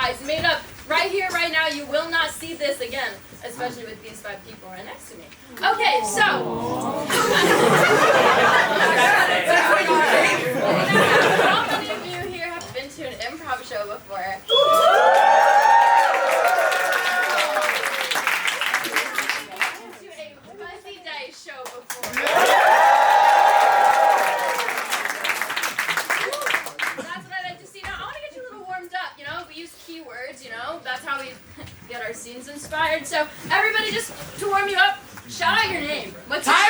dice made up right here, right now. You will not see this again, especially with these 5 people right next to me. Okay, so. How many of you here have been to an improv show before? Scenes inspired. So everybody, just to warm you up, shout out your name. What's your name?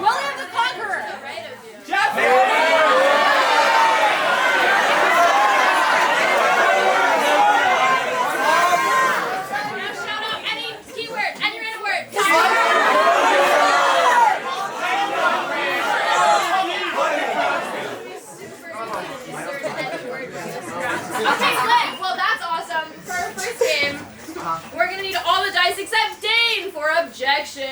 William the Conqueror. Right of you. Jeffery. Now shout out any keyword, any random word. Okay, Glenn. Well, that's awesome. For our first game, we're going to need all the dice except Dane for objection.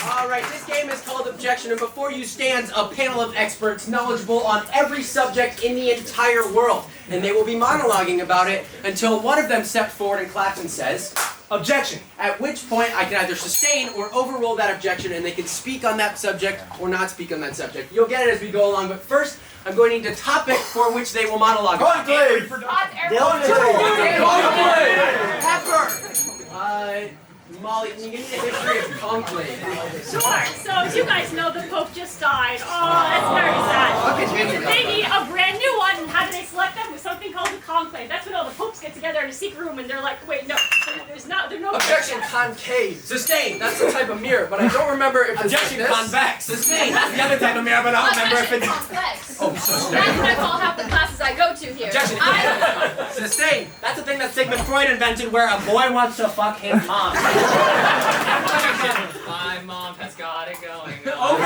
Alright, this game is called Objection, and before you stands a panel of experts knowledgeable on every subject in the entire world. And they will be monologuing about it until one of them steps forward and claps and says, "Objection!" At which point I can either sustain or overrule that objection, and they can speak on that subject or not speak on that subject. You'll get it as we go along, but first, I'm going to need a topic for which they will monologue. Conclave! Molly, can you give me the history of conclave? Sure. So as you guys know, the Pope just died. Oh, that's very sad. They need a brand new one, and how do they select them? With something called the conclave. That's when all the popes get together in a secret room, and they're like, wait, no, there's no Objection, concave. Sustain, that's the type of mirror, but I don't remember if it's Objection, like this. convex. Sustain, that's the other type of mirror, but I don't remember if it's... Complex. Oh, sustain. That's what I call half the classes I go to here. Objection. Sustain. That's the thing that Sigmund Freud invented where a boy wants to fuck his mom. My mom has got it going on.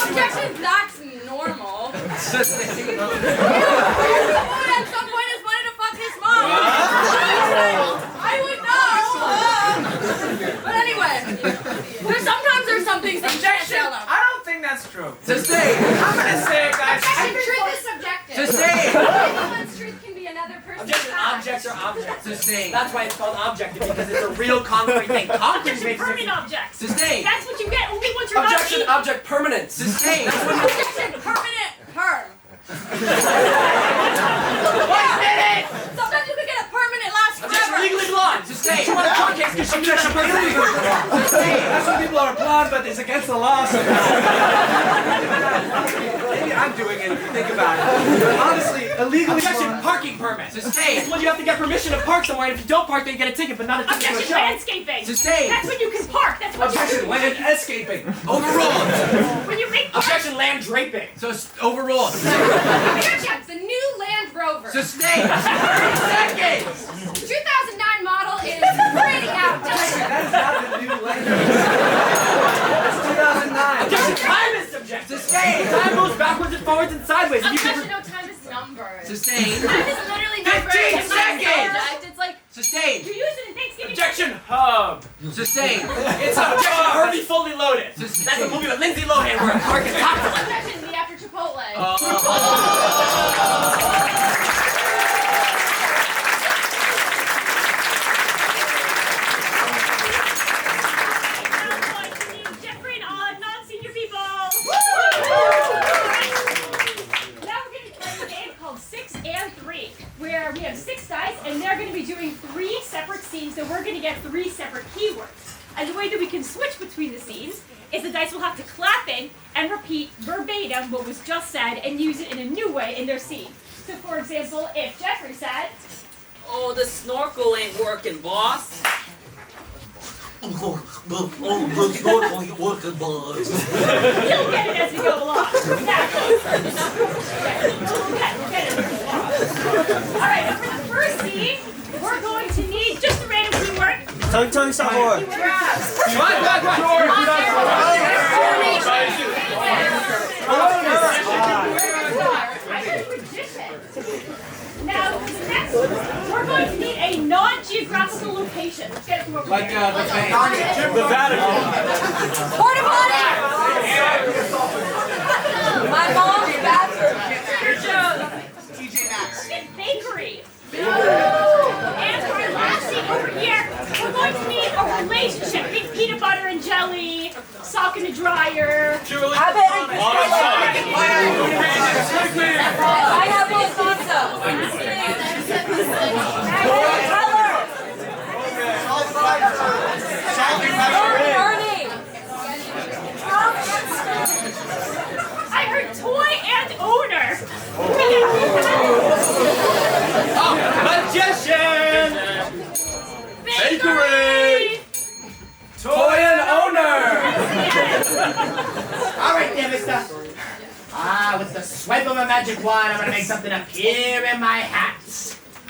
Objection, that's normal. Sustain. Someone at some point has wanted to fuck his mom. I would know. But anyway, sometimes there's some things that you can't tell them. I don't think that's true. Sustain. I'm gonna say it, guys. Truth is subjective. Sustain. Anyone's truth can be another person's Objection, fact. objects are objects. Sustain. That's why it's called objective, because it's a real concrete thing. Concrete Objection, makes permanent it... objects. Sustain. That's what you get only once you're Objection, not object, permanent. Sustain. Objection, permanent perm. Sometimes you can get a permanent last Objection, forever. legally blonde. Sustain. She won a court case because she was illegal. That's when people are blonde, but it's against the law. Maybe I'm doing it if you think about it. Honestly, illegally Objection, blonde. parking permit. Sustain. It's when you have to get permission to park somewhere, and if you don't park, then you get a ticket, but not a ticket to a Objection, show. landscaping. Sustain. That's when you can park. That's what Objection, you land escaping. Overruled. when you make Objection, land draping. So overruled. Objection, the new Land Rover. Sustain. 30 seconds. 2009 model is pretty outdated. That is not the new language. That's 2009. Objection, time is subjective. Sustain. Time moves backwards and forwards and sideways. If you Objection, can... no, time is numbered. Sustain. Time is literally numbered. 15 It's not a seconds. subject. It's like, Sustain. You use it in Thanksgiving. Objection, hub. Sustain. It's Objection, Herbie Fully Loaded. Sustain. That's a movie with Lindsay Lohan where a car gets hot. objection, the after Chipotle. Now I'm going to need Jeffery and all non-senior people. Now we're going to play a game called 6 and 3, where we have 6 dice, and they're going to be doing 3 separate scenes, so we're going to get 3 separate keywords. And the way that we can switch between the scenes is the dice will have to clap in and repeat verbatim what was just said and use it in a new way in their scene. So for example, if Jeffery said, "Oh, the snorkel ain't working, boss." you'll get it as we go along. Exactly. We'll get it. Alright, now for the first scene, we're going to need just a random keyword. tongue sabor. Now, for the next one, we're going to need a non-cheat non-geographical location. Let's get it from over Like here. the Vatican. Porta potty! My mom's bathroom. TJ Maxx. Get bakery. And our last scene over here, we're going to need a relationship. Big peanut butter and jelly, sock in the dryer. Pineapple pizza. Burning. I heard toy and owner. Magician! Bakery. Toy and owner! Alright there, mister. With the swipe of a magic wand, I'm gonna make something appear in my hat.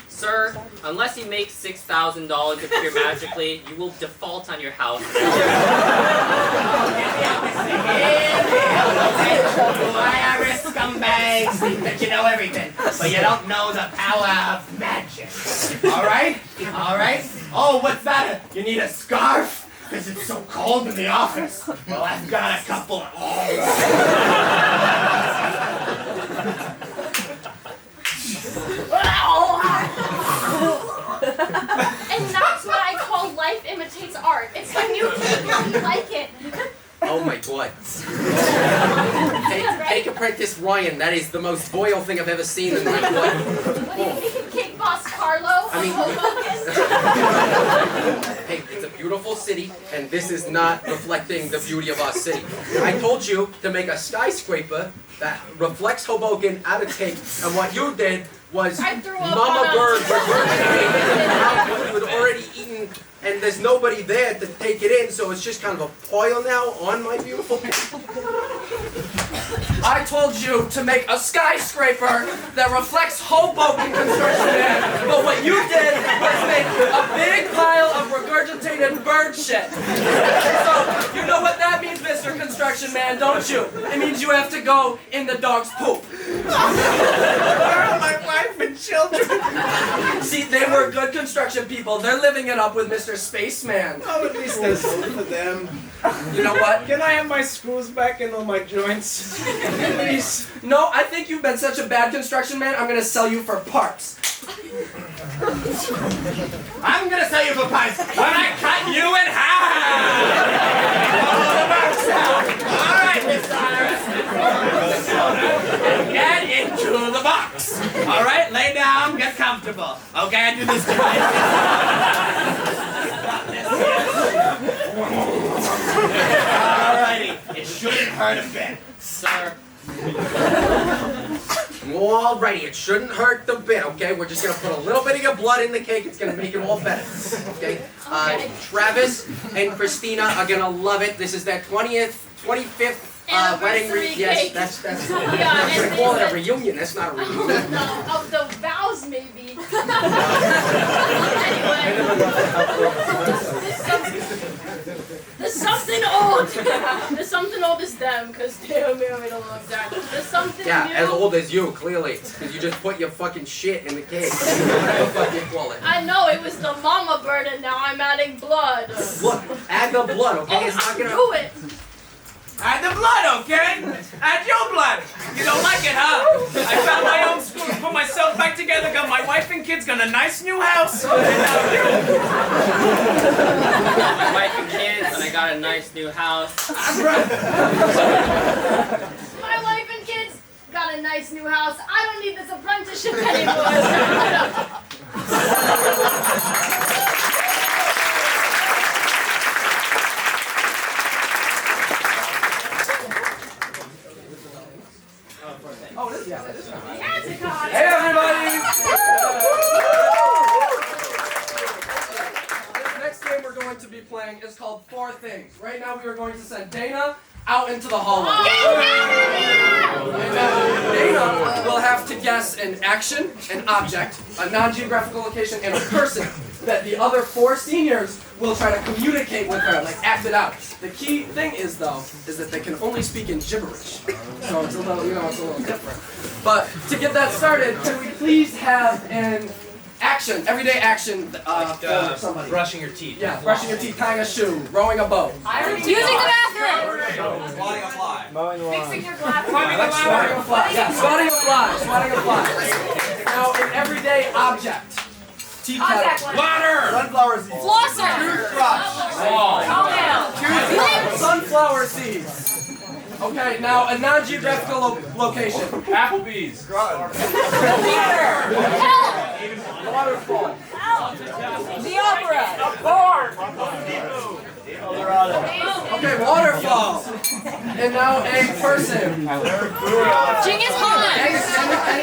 Sir, unless you make $6,000 appear magically, you will default on your house. You IRS scumbags think that you know everything, but you don't know the power of magic. Alright? Alright? Oh, what's that? You need a scarf? Because it's so cold in the office. Well, I've got a couple. And that's what I call life imitates art. It's a new cake. How do you like it? Oh my god. Take Apprentice Ryan. That is the most boil thing I've ever seen in my life. What do you think, Cake Boss Carlo? I mean- Hoboken? Hey, it's a beautiful city, and this is not reflecting the beauty of our city. I told you to make a skyscraper that reflects Hoboken out of cake, and what you did was I threw up Mama on Bird us. regurgitated out what you had already eaten, and there's nobody there to take it in, so it's just kind of a pile now on my beautiful cake. I told you to make a skyscraper that reflects Hoboken construction man, but what you did was make a big pile of regurgitated bird shit. So, you know what that means, Mr. Construction Man, don't you? It means you have to go in the dog's poop. Where are my wife and children? See, they were good construction people. They're living it up with Mr. Spaceman. Oh, at least there's hope for them. You know what? Can I have my screws back in all my joints? Please. No, I think you've been such a bad construction man, I'm gonna sell you for parts. I'm gonna sell you for pies when I cut you in half! Alright, Miss Iris. Get into the box. Alright, lay down, get comfortable. Okay, I do this twice. Alrighty, it shouldn't hurt a bit. Sir, Alrighty, it shouldn't hurt the bit, okay? We're just gonna put a little bit of your blood in the cake, it's gonna make it all better, okay? Travis and Christina are gonna love it. This is their 25th wedding Anniversary yes, cake. that's Yeah, we're and gonna call it a they- reunion, that's not a reunion. No, of the vows maybe. There's something old. There's something old as them, because they are married a long time. There's something Yeah, new. as old as you, clearly. Because you just put your fucking shit in the cake. Whatever the fuck you call it. I know, it was the mama bird and now I'm adding blood. Look, add the blood, okay? It's not gonna... Do it. Add the blood, okay? Add your blood. You don't like it, huh? I found my own screws, put myself back together, got my wife and kids, got a nice new house. And now you. my wife and kids, and I got a nice new house. My wife and kids got a nice new house. I don't need this apprenticeship anymore. Hey everybody! This next game we're going to be playing is called Four Things. Right now we are going to send Dana out into the hallway. Dana will have to guess an action, an object, a non-geographical location, and a person that the other four seniors will try to communicate with her, like act it out. The key thing is though, is that they can only speak in gibberish. So it's a little, it's a little different. But to get that started, can we please have an action action, everyday action for somebody. Brushing your teeth. Yeah, brushing your teeth, tying a shoe, rowing a boat. Using the bathroom. Swatting a fly. Mowing the lawn. Fixing your glass. Swatting a fly. Yeah, swatting a fly. Swatting a fly. Now, an everyday object. Tea Contact kettle. lens. Water! Sunflower seeds. Flosser. Toenail. Sunflower seeds. Okay, now a non-geographical location. Applebee's. Help. Waterfall. The opera. Okay, waterfall. And now a person. Genghis Khan. Any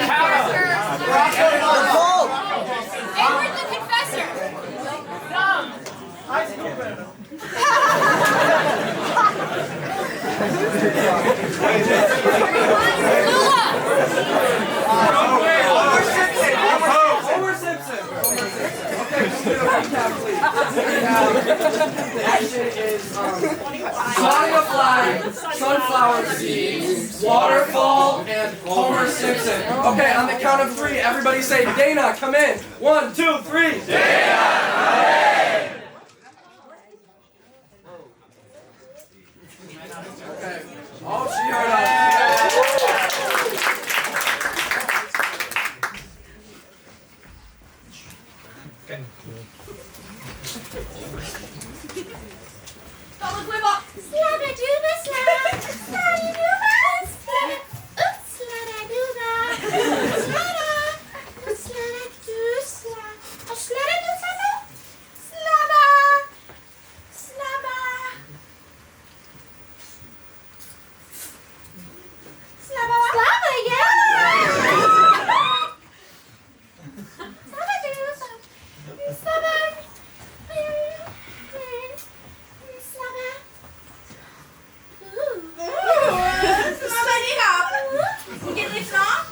character. Edward the Confessor. Lula. Homer Simpson. Okay, just do a recap, please. The action is swatting a fly, sunflower seeds, waterfall, and Homer Simpson. Okay, on the count of 3, everybody say Dana, come in. 1, 2, 3. Dana! Okay. Oh, she heard us. Double flip up. Slabba-dooba slab. Slabba-dooba slab. Oops, slabba-dooba. Slabba. Slabba-doo slab. Oh, slabba-doo slabba. Slabba. Slabba. Slabba. Slabba, yeah. Slabba-doo slab. Slabba. Slabba. Ooh. Get this off?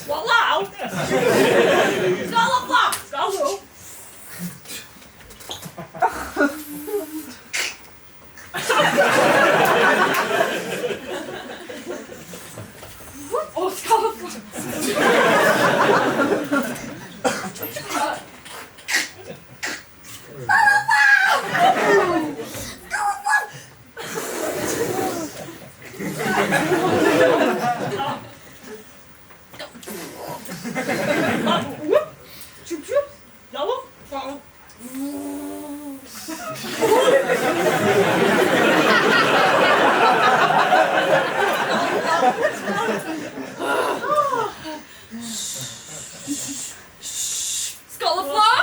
Swallow. Swallow flop. Swallow. Choop choop. Double. Sculliflaw?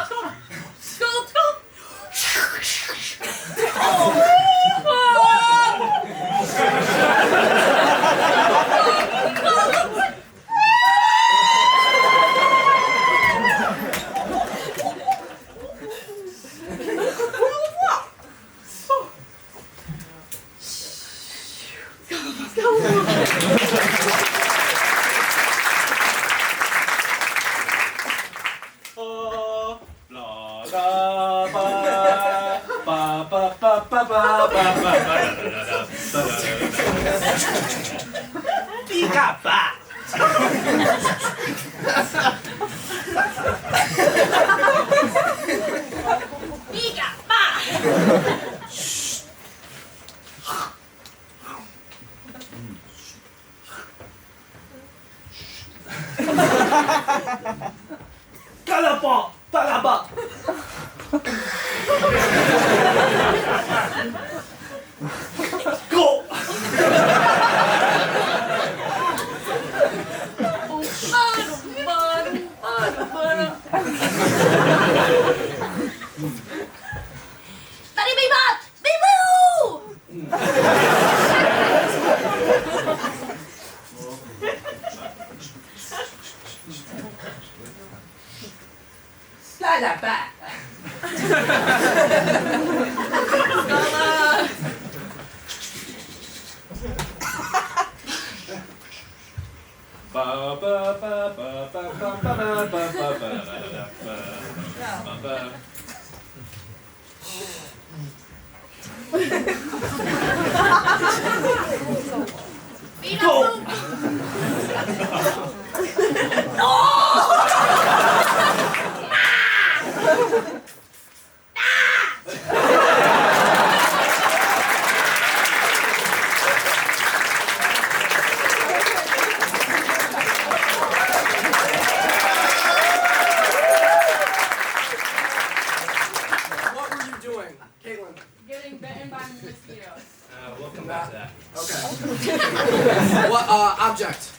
Getting bitten by mosquitoes. We'll come back to that. Okay. What object?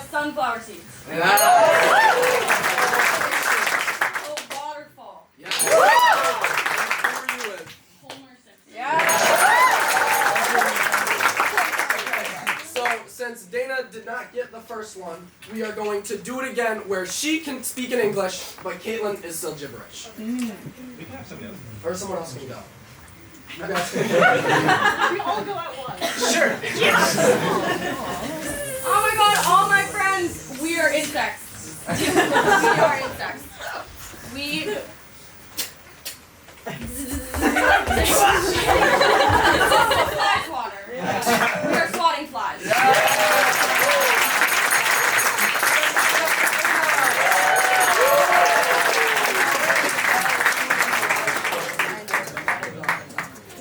Sunflower seeds. Yeah. Oh, waterfall. Yeah. Who are you with? Homer Simpson. Yeah. So since Dana did not get the first one, we are going to do it again where she can speak in English, but Caitlin is still gibberish. We can have somebody else. Or someone else can go. You guys We all go at once. Sure. Oh my god, all my friends, we are insects. We are insects. We... Fly swatter. We are swatting flies.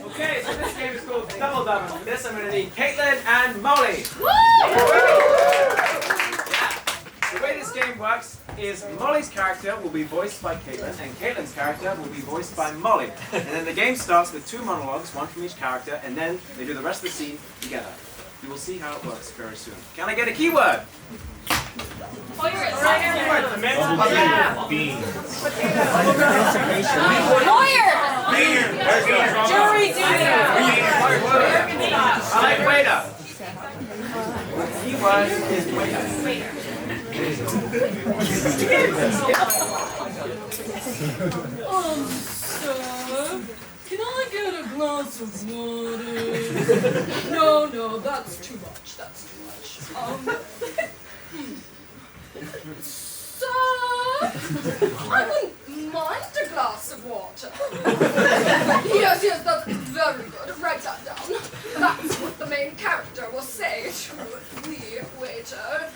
Okay, so this game is called Double Double. For this, I'm going to need Caitlin and Molly. The way this game works is Molly's character will be voiced by Caitlin, and Caitlin's character will be voiced by Molly. And then the game starts with 2 monologues, one from each character, and then they do the rest of the scene together. You will see how it works very soon. Can I get a keyword? Lawyer. Jury duty. I like waiter. Keyword is waiter. Sir, can I get a glass of water? No, that's too much. That's too much. Sir, I wouldn't mind a glass of water. Yes, that's very good. Write that down. That's what the main character will say to the waiter.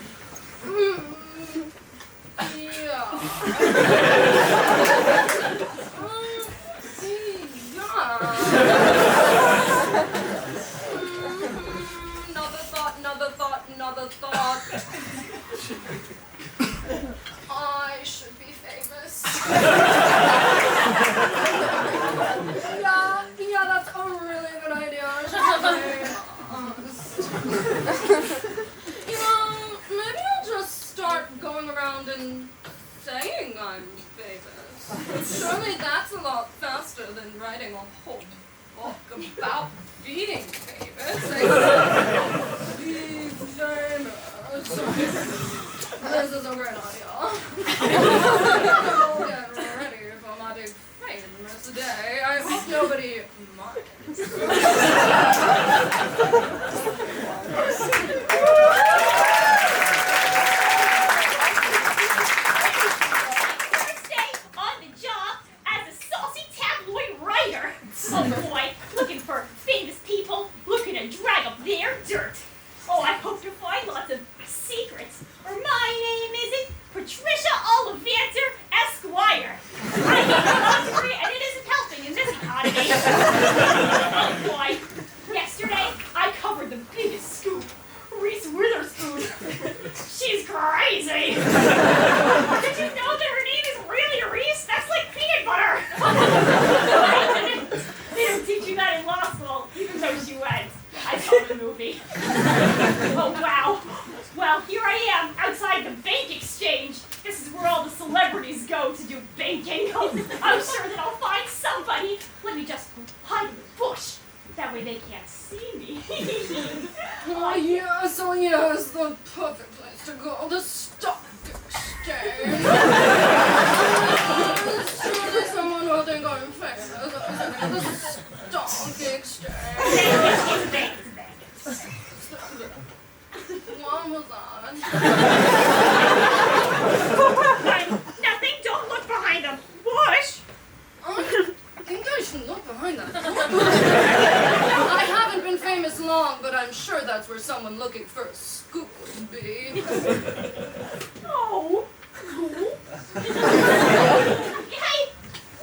Yeah. Another thought. You know, maybe I'll just start going around and saying I'm famous. Surely that's a lot faster than writing a whole book about being famous. Being famous. This is a great idea. I'll get ready for my big famous day. I hope nobody minds. First day on the job as a saucy tabloid writer. Oh boy, looking for famous people, looking to drag up their dirt. Oh, I hope to find lots of secrets. Or my name isn't Patricia Ollivanter Esquire. I need a luxury and it isn't helping in this economy. Oh boy, yesterday I covered the biggest scoop. Reese Witherspoon. She's crazy. Did you know that her name is really Reese? That's like peanut butter. They don't teach you that in law school, even though she went. I saw the movie. Oh, wow. Well, here I am outside the bank exchange. This is where all the celebrities go to do banking. I'm sure that I'll find somebody. Let me just hide in the bush. That way they can't see me. Oh yes, the perfect place to go, the stock exchange. Surely someone will think I'm famous. The stock exchange. It's a bank. What was that? Nothing, don't look behind them. Bush! I think I should look behind that. I haven't been famous long, but I'm sure that's where someone looking for a scoop would be. Oh. Hey,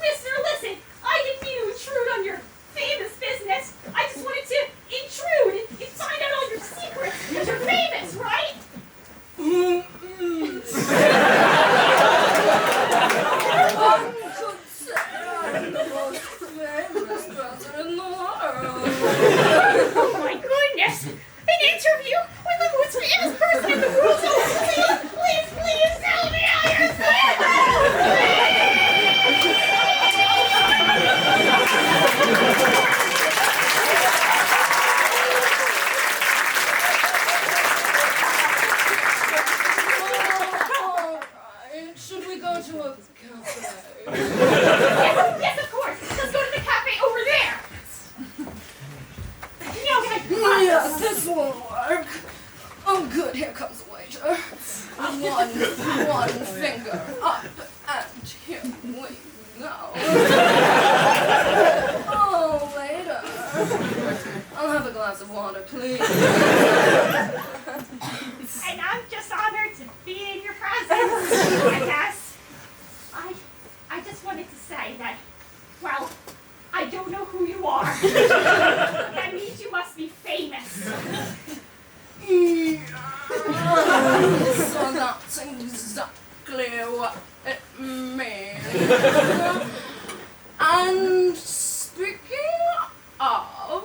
mister, listen. I didn't mean to intrude on your famous business. I just wanted to intrude and find out all your secrets. Because you're famous, right? One could say I'm the most famous person in the world. Oh my goodness. An interview with the most famous person in the world. So please tell me how you're famous. Alright, should we go to a cafe? Yes, of course. Let's go to the cafe over there. Yes, this won't work. Oh, good, here comes the waiter. One finger up, and here we go. Oh, waiter. I'll have a glass of water, please. And I'm just honored to be in your presence, I guess. I just wanted to say that, well, I don't know who you are. That means you must be famous. So that's exactly what it means. And speaking of,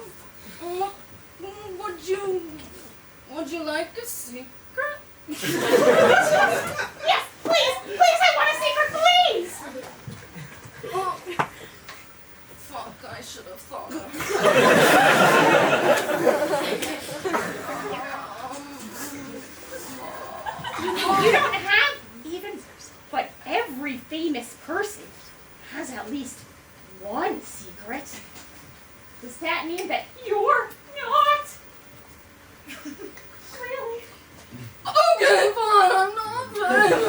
would you like a secret? Yes, please, I want a secret, please. Oh, fuck, I should have thought of You don't have even, but every famous person has at least one secret. Does that mean that you're not? Really? Okay, fine, I'm not famous.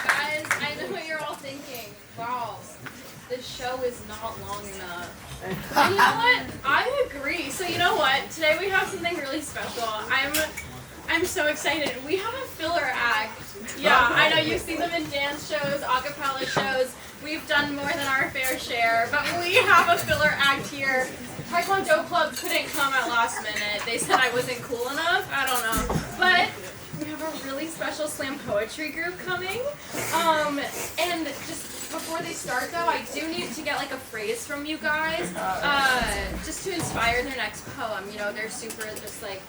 Guys, I know what you're all thinking. Wow, this show is not long enough. And you know what? I agree. So you know what? Today we have something really special. I'm so excited. We have a filler act. Yeah, I know you've seen them in dance shows, a cappella shows. We've done more than our fair share, but we have a filler act here. Taekwondo Club couldn't come at last minute. They said I wasn't cool enough. I don't know. But we have a really special slam poetry group coming. And just before they start though, I do need to get like a phrase from you guys, just to inspire their next poem. You know, they're super just like,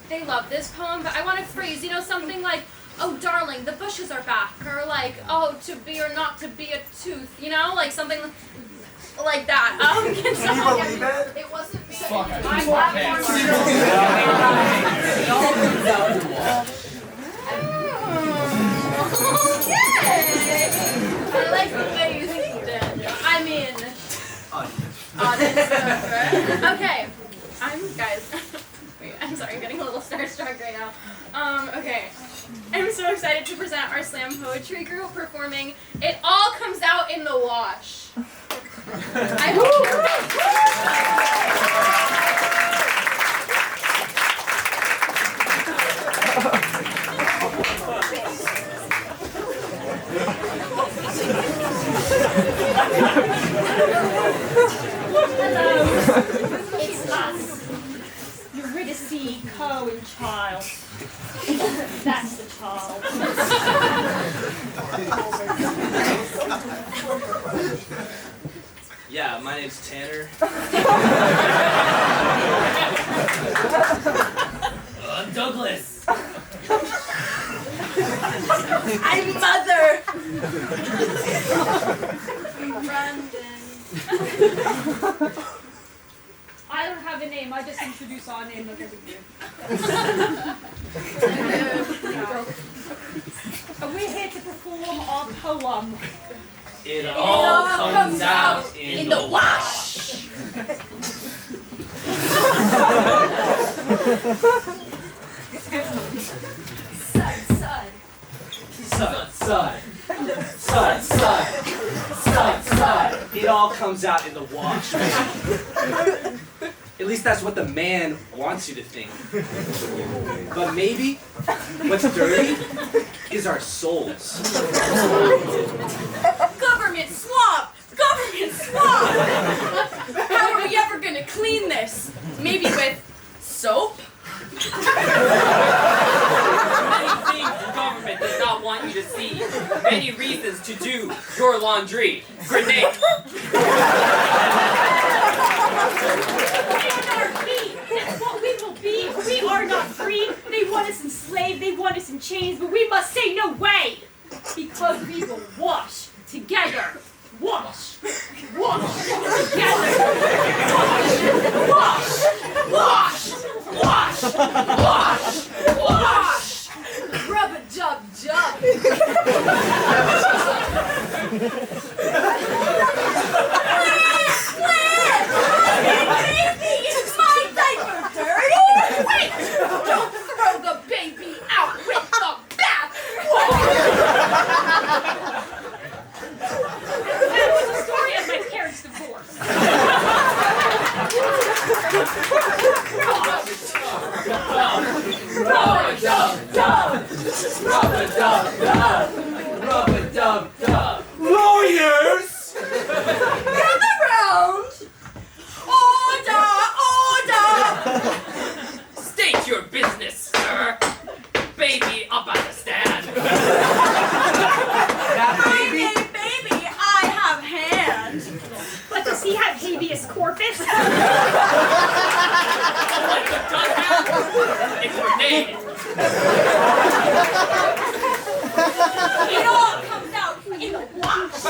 they love this poem, but I want a phrase, you know, something like, oh darling, the bushes are back, or like, oh, to be or not to be a tooth, you know, like something like that. Can someone get me? It wasn't me. Okay. I like the way you think that. I mean, audience. Okay. Guys. Wait, I'm sorry, I'm getting a little starstruck right now. Okay. I'm so excited to present our slam poetry group performing It All Comes Out in the Wash. I hope Hello, it's us, Eurydice, Co and Child. That's the child. Yeah, my name's Tanner. I'm Douglas. I'm Mother. Brandon. I don't have a name, I just introduce our name like every year. And we're here to perform our poem. It all comes out in the wash. Son. It all comes out in the wash. At least that's what the man wants you to think. But maybe what's dirty is our souls. Government swamp! Government swamp! How are we ever gonna clean this? Maybe with soap? Many things the government does not want you to see. Many reasons to do your laundry. Grenade. That's what we will be. We are not free. They want us enslaved. They want us in chains. But we must say no way. Because we will wash together. Wash. Wash together. Wash. Wash. Wash. Wash. Wash. Rub-a-dub-dub. Is my diaper dirty? Wait! Don't throw the baby out with the bathwater! That was the story of my parents' divorce. Rub-a-dub-dub. Lawyers! Gather round! Order! Order! State your business, sir. Baby up at the stand. Baby, I have hand. But does he have habeas corpus? Like the gun hat, it's grenade. It all comes out in the wash.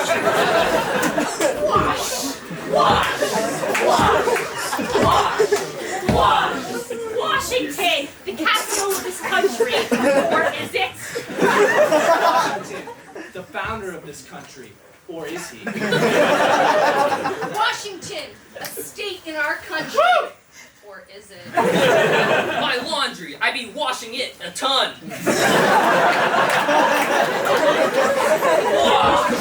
Wash. Wash. Wash. Wash. Wash. Washington, the capital of this country. Or is it? Washington, the founder of this country. Or is he? Washington, a state in our country. Or is it? My laundry, I be washing it a ton. Wash. Wash.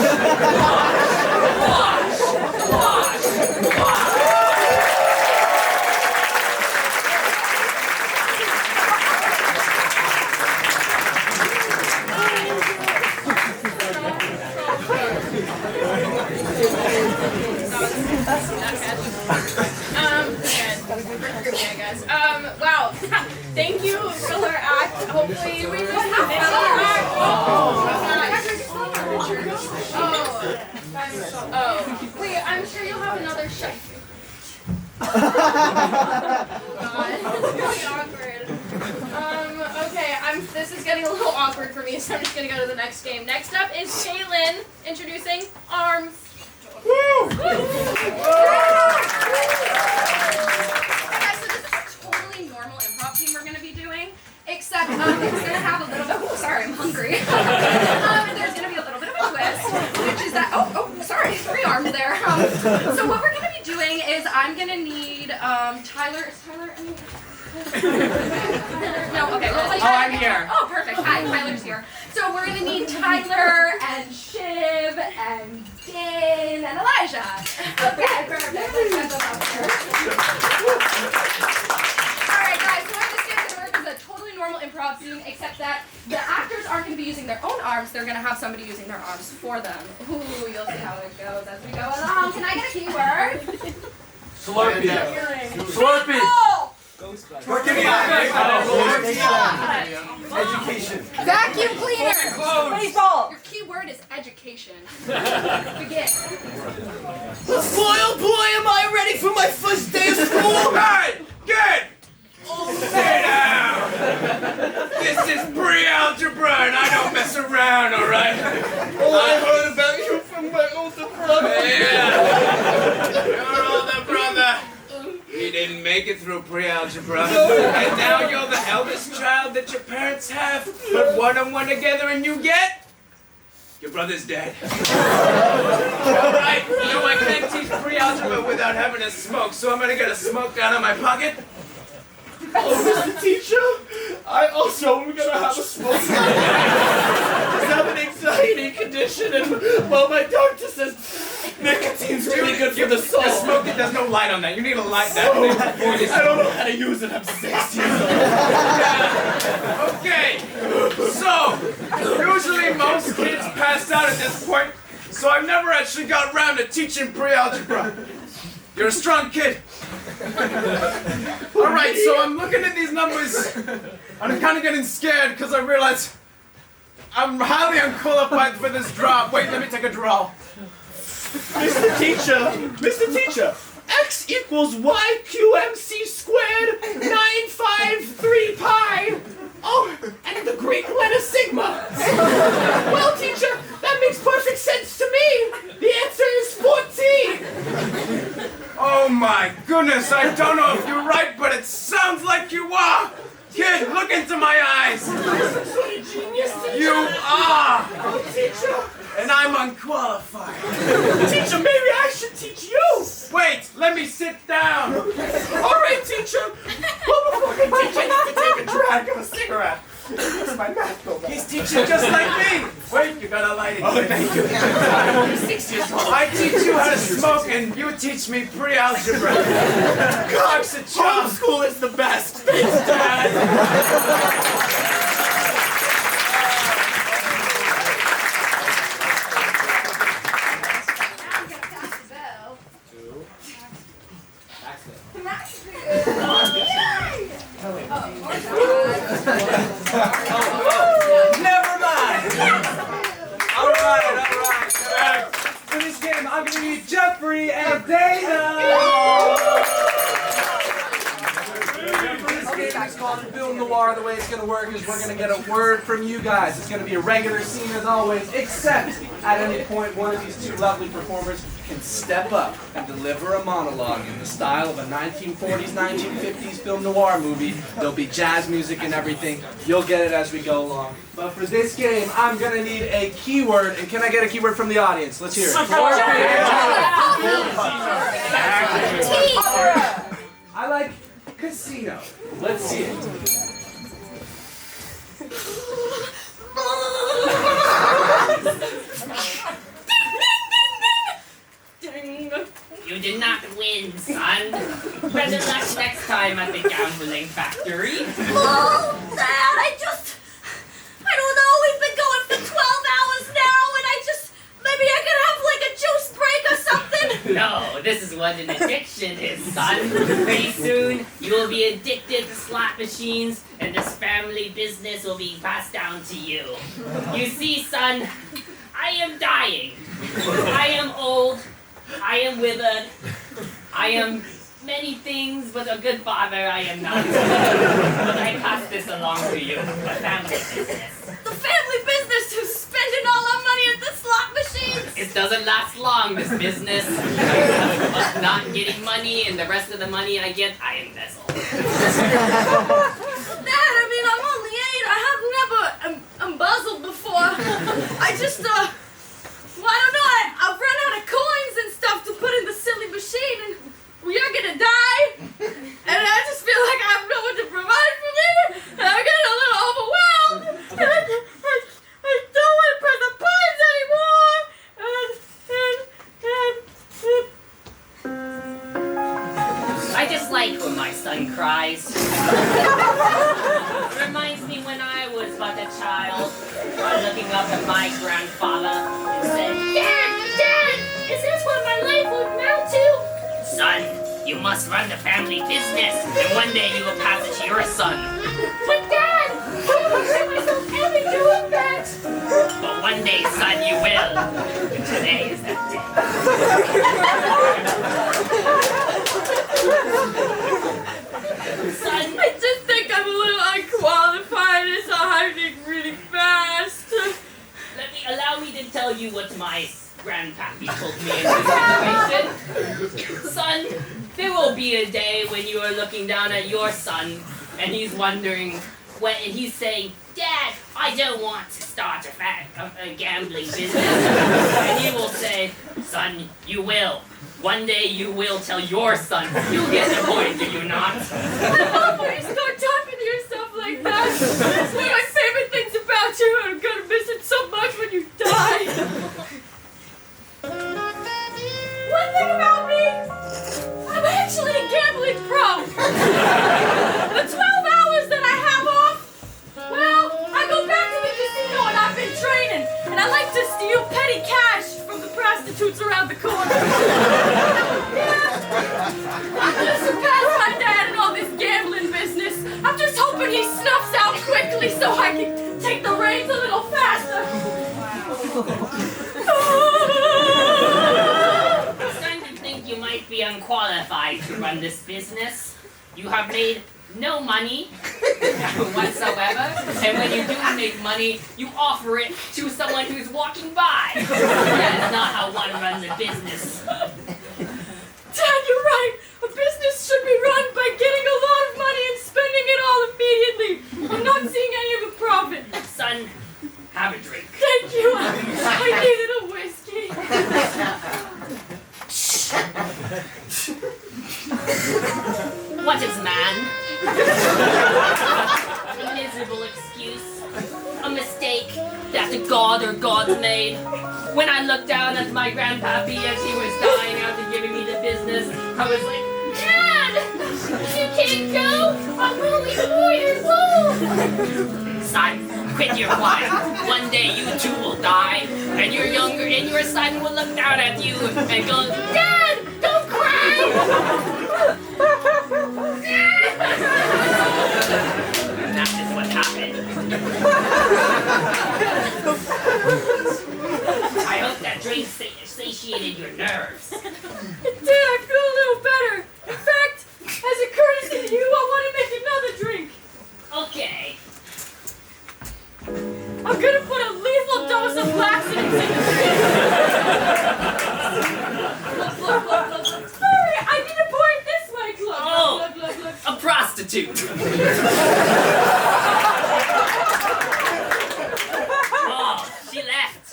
Wash. Wash. Wow. Thank you, Filler Act. Hopefully we just have Oh, wait, I'm sure you'll have another shot. God, it's really awkward. Okay, this is getting a little awkward for me, so I'm just gonna go to the next game. Next up is Caitlin, introducing arms. Woo! Okay, so this is a totally normal improv team we're gonna be doing, except it's gonna have a little bit. Oh, sorry, I'm hungry. There's gonna be a little bit of a twist, which is that. Sorry, 3 arms there. So what we're gonna be doing is I'm gonna need Tyler. Is Tyler? No. Okay. Well, I'm here. Oh, perfect. Hi, Tyler's here. So we're gonna need Tyler and Shiv and Dane and Elijah. Okay, perfect. Let's get them up here. All right, guys. So how this game's gonna work is a totally normal improv scene, except that the actors aren't going to be using their own arms. They're going to have somebody using their arms for them. Ooh, you'll see how it goes as we go along. Can I get a keyword? Slurpee. Slurpee. Education. Vacuum cleaner. Baseball. Your keyword is education. Begin. Boy, oh boy, am I ready for my first day of school! Hey! Good! Sit down! This is pre-algebra and I don't mess around, alright? Oh, I heard about you from my older brother! Yeah! Your older brother! He didn't make it through pre-algebra. And now you're the eldest child that your parents have. Put 1 and 1 together and you get... Your brother's dead. Alright, no, I can't teach pre-algebra without having a smoke, so I'm gonna get a smoke out of my pocket. Oh, Mr. Teacher, I also am gonna have a smoke. Just have an anxiety condition, and well, my doctor says nicotine's really good for the soul. Just smoke it, there's no light on that. You need a light that thing before you I don't know how to use it. I'm 6 years old. Okay, so usually most kids pass out at this point, so I've never actually got around to teaching pre-algebra. You're a strong kid. Alright, so I'm looking at these numbers, and I'm kind of getting scared because I realize I'm highly unqualified for this draw. Wait, let me take a draw. Mr. Teacher, X equals YQMC squared 953 pi. Oh, and the Greek letter sigma. Well, teacher, that makes perfect sense to me. The answer is 14. Oh my goodness, I don't know if you're right, but it sounds like you are. Kid, look into my eyes. You are. Oh, teacher. And I'm unqualified. Teacher, maybe I should teach you. Wait, let me sit down. All right, teacher. Well, before I can teach, I need to take a drag of a cigarette. Where's my math go back? He's teaching just like me. Wait, you gotta light it. Oh, thank you. I'm only 6 years old. I teach you how to smoke and you teach me pre-algebra. God, homeschool is the best. Thanks, Dad. Never mind. All right. For this game, I'm gonna need Jeffrey and Dana. It's called Film Noir. The way it's going to work is we're going to get a word from you guys. It's going to be a regular scene as always, except at any point one of these 2 lovely performers can step up and deliver a monologue in the style of a 1940s, 1950s film noir movie. There'll be jazz music and everything. You'll get it as we go along. But for this game, I'm going to need a keyword. And can I get a keyword from the audience? Let's hear it. I like casino. Let's see it. You did not win, son. Better luck next time at the gambling factory. Oh, Dad, I don't know. We've been going for 12 hours now, and maybe I could have like a juice break or something. No, this is what an addiction is, son. Pretty soon, you will be addicted to slot machines, and and this family business will be passed down to you. You see, son, I am dying. I am old. I am withered. I am many things, but a good father I am not. But I pass this along to you, a family business. The family business who's spending all our money at the slot machines. It doesn't last long, this business. Of not getting money, and the rest of the money I get, I embezzle. Dad, I mean, I'm only 8. I have never embezzled before. I just, well, I don't know. I've run out of coins and stuff to put in the silly machine, and you're gonna die. And I just feel like I have no one to provide for me, and I'm getting a little overwhelmed. And I don't want to press the buttons anymore. I just like when my son cries. It reminds me when I was but a child, looking up at my grandfather and said, Dad, is this what my life would amount to? "Son, you must run the family business, and one day you will pass it to your son." But Dad, I don't see myself ever doing that. But one day, son, you will. And today is that day. Son, I just think I'm a little unqualified, and so I think really fast. Allow me to tell you what my grandpappy told me in this situation. Son, there will be a day when you are looking down at your son, and he's wondering, and he's saying, "Dad, I don't want to start a gambling business." And he will say, "Son, you will. One day you will tell your son." You get the point, do you not? Mom, when you start talking to yourself like that, that's one of my favorite things about you, and I'm gonna miss it so much when you die. One thing about me, I'm actually a gambling pro. The 12 hours that I have off, well, I go back to the casino and I've been training, and I like to steal petty cash from the prostitutes around the corner. Yeah, I'm gonna surpass my dad in all this gambling business. I'm just hoping he snuffs out quickly so I can take the reins a little faster. I'm starting to think you might be unqualified to run this business. You have made no money whatsoever, and when you do make money, you offer it to someone who's walking by. That is not how one runs a business. Dad, you're right. A business should be run by getting a lot of money and spending it all immediately. I'm not seeing any of the profit. Son, have a drink. Thank you. I needed a whiskey. What is man? A miserable excuse. A mistake that a god or gods made. When I looked down at my grandpappy as he was dying after giving me the business, I was like, Dad, you can't go. I'm only 4 years old. "Son, quit your whine. One day you too will die, and your son will look down at you and go, Dad, don't cry. And that is what happened. I hope that drink satiated your nerves. It did. I feel a little better. In fact, as a courtesy to you, I want to make another drink. Okay. I'm gonna put a lethal dose of laxatives in the drink. Sorry, I need to pour it this way. A prostitute. Oh, she left.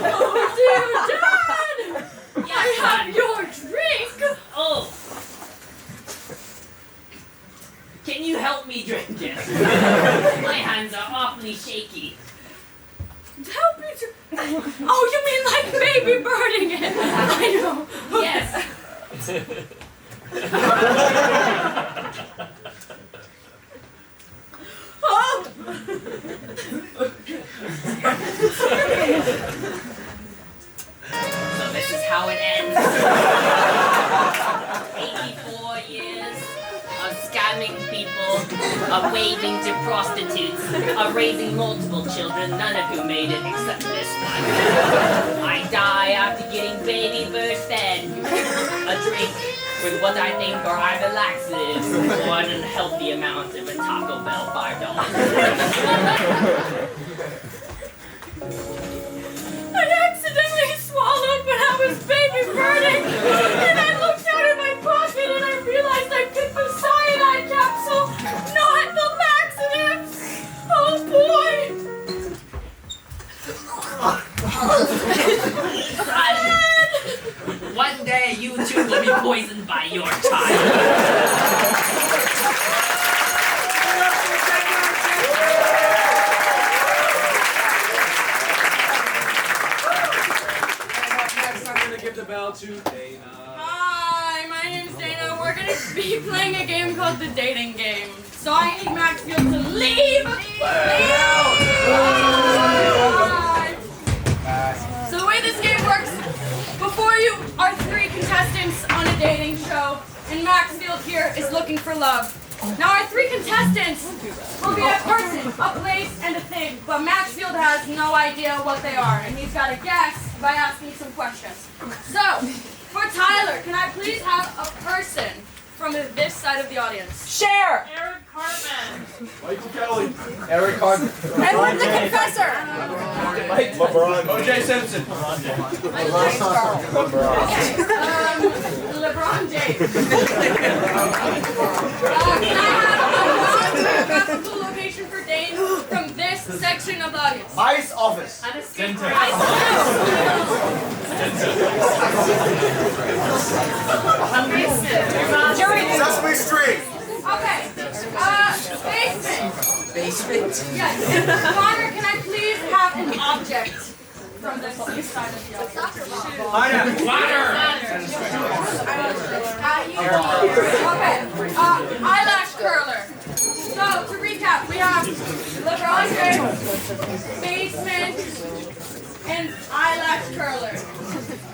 Oh, dear Dad! Yes, I have son. your drink. Oh. Can you help me drink it? My hands are awfully shaky. Help you to... Oh, you mean like baby birding it? I know. Yes. Oh! So this is how it ends. 84 years of scamming people, of waving to prostitutes. of raising multiple children, none of who made it except this one. I die after getting baby bird fed a drink with what I think are either laxatives or an unhealthy amount of a Taco Bell $5. I accidentally swallowed when I was baby birding, and I looked down in my pocket and I realized I picked the cyanide capsule, not the laxatives. Oh boy! One day you two will be poisoned by your child. The bell to Dana. Hi, my name's Dana. We're gonna be playing a game called the dating game. So I need Maxfield to leave. So the way this game works, before you are 3 contestants on a dating show, and Maxfield here is looking for love. Now our 3 contestants will be a person, a place, and a thing, but Maxfield has no idea what they are, and he's got to guess by asking some questions. So, for Tyler, can I please have a person from this side of the audience? Share! Eric Cartman. Michael Kelly. Eric Cartman. Edward the Confessor! LeBron. O.J. Simpson. LeBron James. Can I have a geographical location for Dane from this section of the audience? Ice office. And a skate Sesame Street. Okay. Basement. Yes. Connor, can I please have an object from this side of the audience? Water! Okay. Eyelash curler. So, to recap, we have LeBron James, basement, and eyelash curler.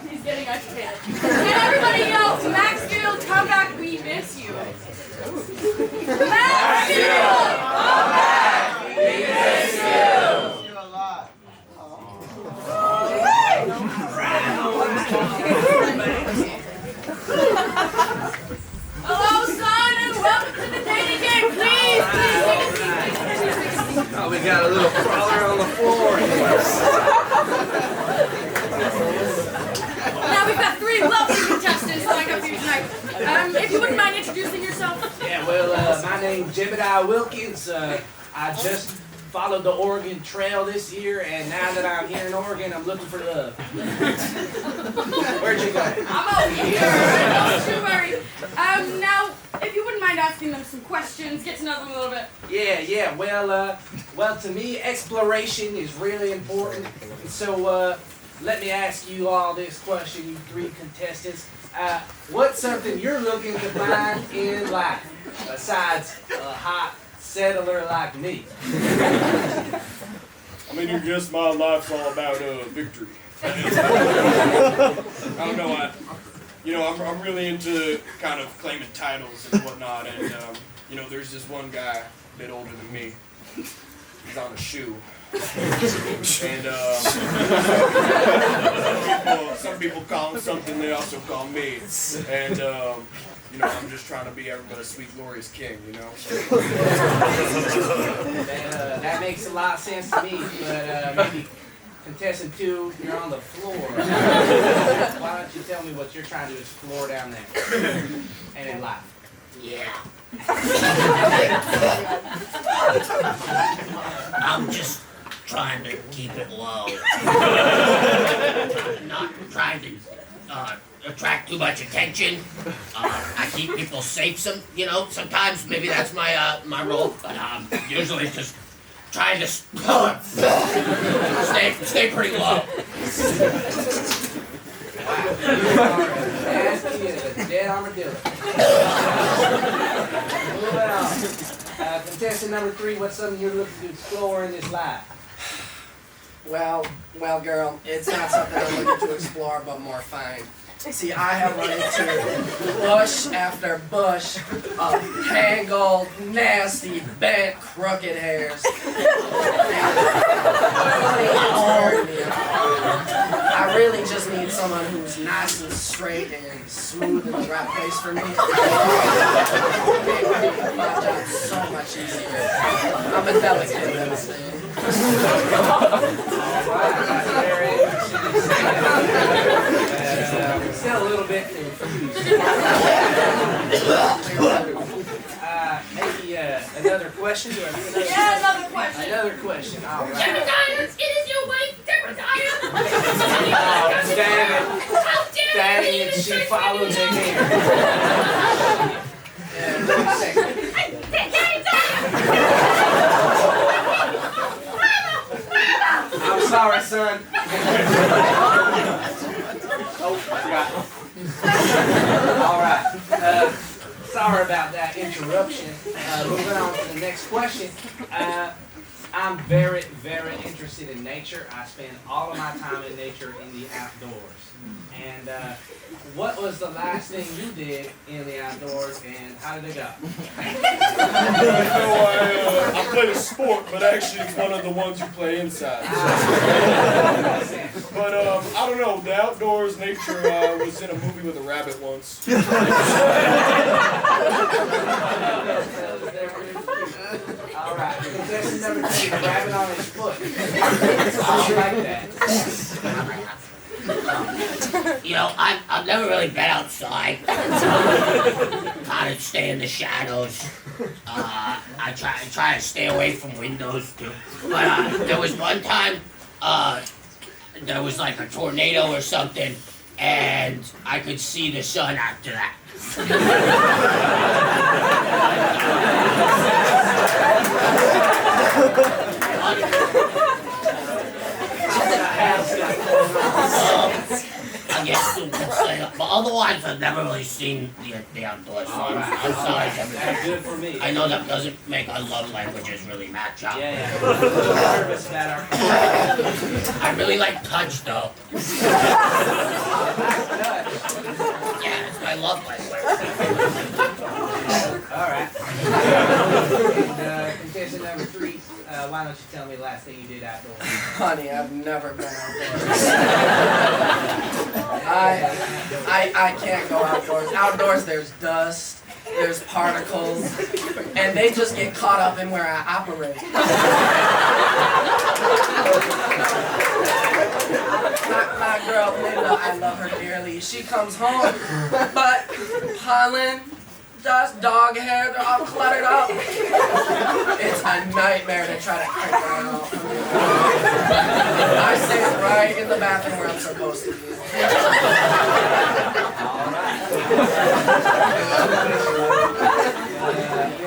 He's getting educated. And everybody else, Maxfield, come back, we miss you. Maxfield, come back, we miss you. Hello, son, and welcome to the dating game. Please take a seat. Oh, we got a little crawler on the floor. Now we've got 3 lovely contestants lined up for you tonight. If you wouldn't mind introducing yourself. Yeah, well, my name's Jeffery Wilkins. I just followed the Oregon Trail this year, and now that I'm here in Oregon, I'm looking for love. Where'd you go? I'm over here. Don't you worry. Now, if you wouldn't mind asking them some questions, get to know them a little bit. Yeah. Well, to me, exploration is really important. And so, let me ask you all this question, you 3 contestants. What's something you're looking to find in life besides a hot settler like me? I mean, you guess my life's all about victory. I don't know. I'm really into kind of claiming titles and whatnot. And there's this one guy a bit older than me. He's on a shoe. And some people call him something. They also call me. And I'm just trying to be everybody's sweet, glorious king, That makes a lot of sense to me, but maybe contestant 2, you're on the floor. Why don't you tell me what you're trying to explore down there and in life? Yeah. I'm just trying to keep it low. Not trying to attract too much attention. I keep people safe. Sometimes maybe that's my my role, but usually just trying to stay pretty low. Nasty as a dead armadillo. Moving on. Contestant number 3, what's something you're looking to explore in this life? Well, girl, it's not something I'm looking to explore, but more find. See, I have run into bush after bush of tangled, nasty, bent, crooked hairs. I really just need someone who's nice and straight and smooth in the right place for me. Make my job so much easier. I'm a delicate little thing. Still a little bit confused. Maybe another question? Yeah, another question. Another question. All right. Jebediah, it is your wife, Jebediah. Oh, damn it. How dare Dang you it, even she search followed me me down? here. Yeah, 1 second. I'm sorry, son. Oh, forgot. All right. Sorry about that interruption. Moving on to the next question. I'm very, very interested in nature. I spend all of my time in nature in the outdoors. And what was the last thing you did in the outdoors, and how did it go? I played a sport, but actually it's one of the ones you play inside. But I don't know, the outdoors nature was in a movie with a rabbit once. All right, contestant number 2, the rabbit on his foot. I like that. You know, I've never really been outside. Kind of stay in the shadows. I try to stay away from windows too. But there was one time, there was like a tornado or something, and I could see the sun after that. I guess you could say that. But otherwise, I've never really seen the outdoors. All right. I'm sorry, That's good for me. I know that doesn't make our love languages really match up. Yeah. Nervous about our I really like touch, though. Yeah, it's my love language. All right. And contestant number 3, why don't you tell me the last thing you did outdoors? Honey, I've never been outdoors. I can't go outdoors. Outdoors, there's dust, there's particles, and they just get caught up in where I operate. My girl, Linda, I love her dearly. She comes home, but pollen, dust, dog hair, they're all cluttered up. It's a nightmare to try to clean them out. I stay right in the bathroom where I'm supposed to be.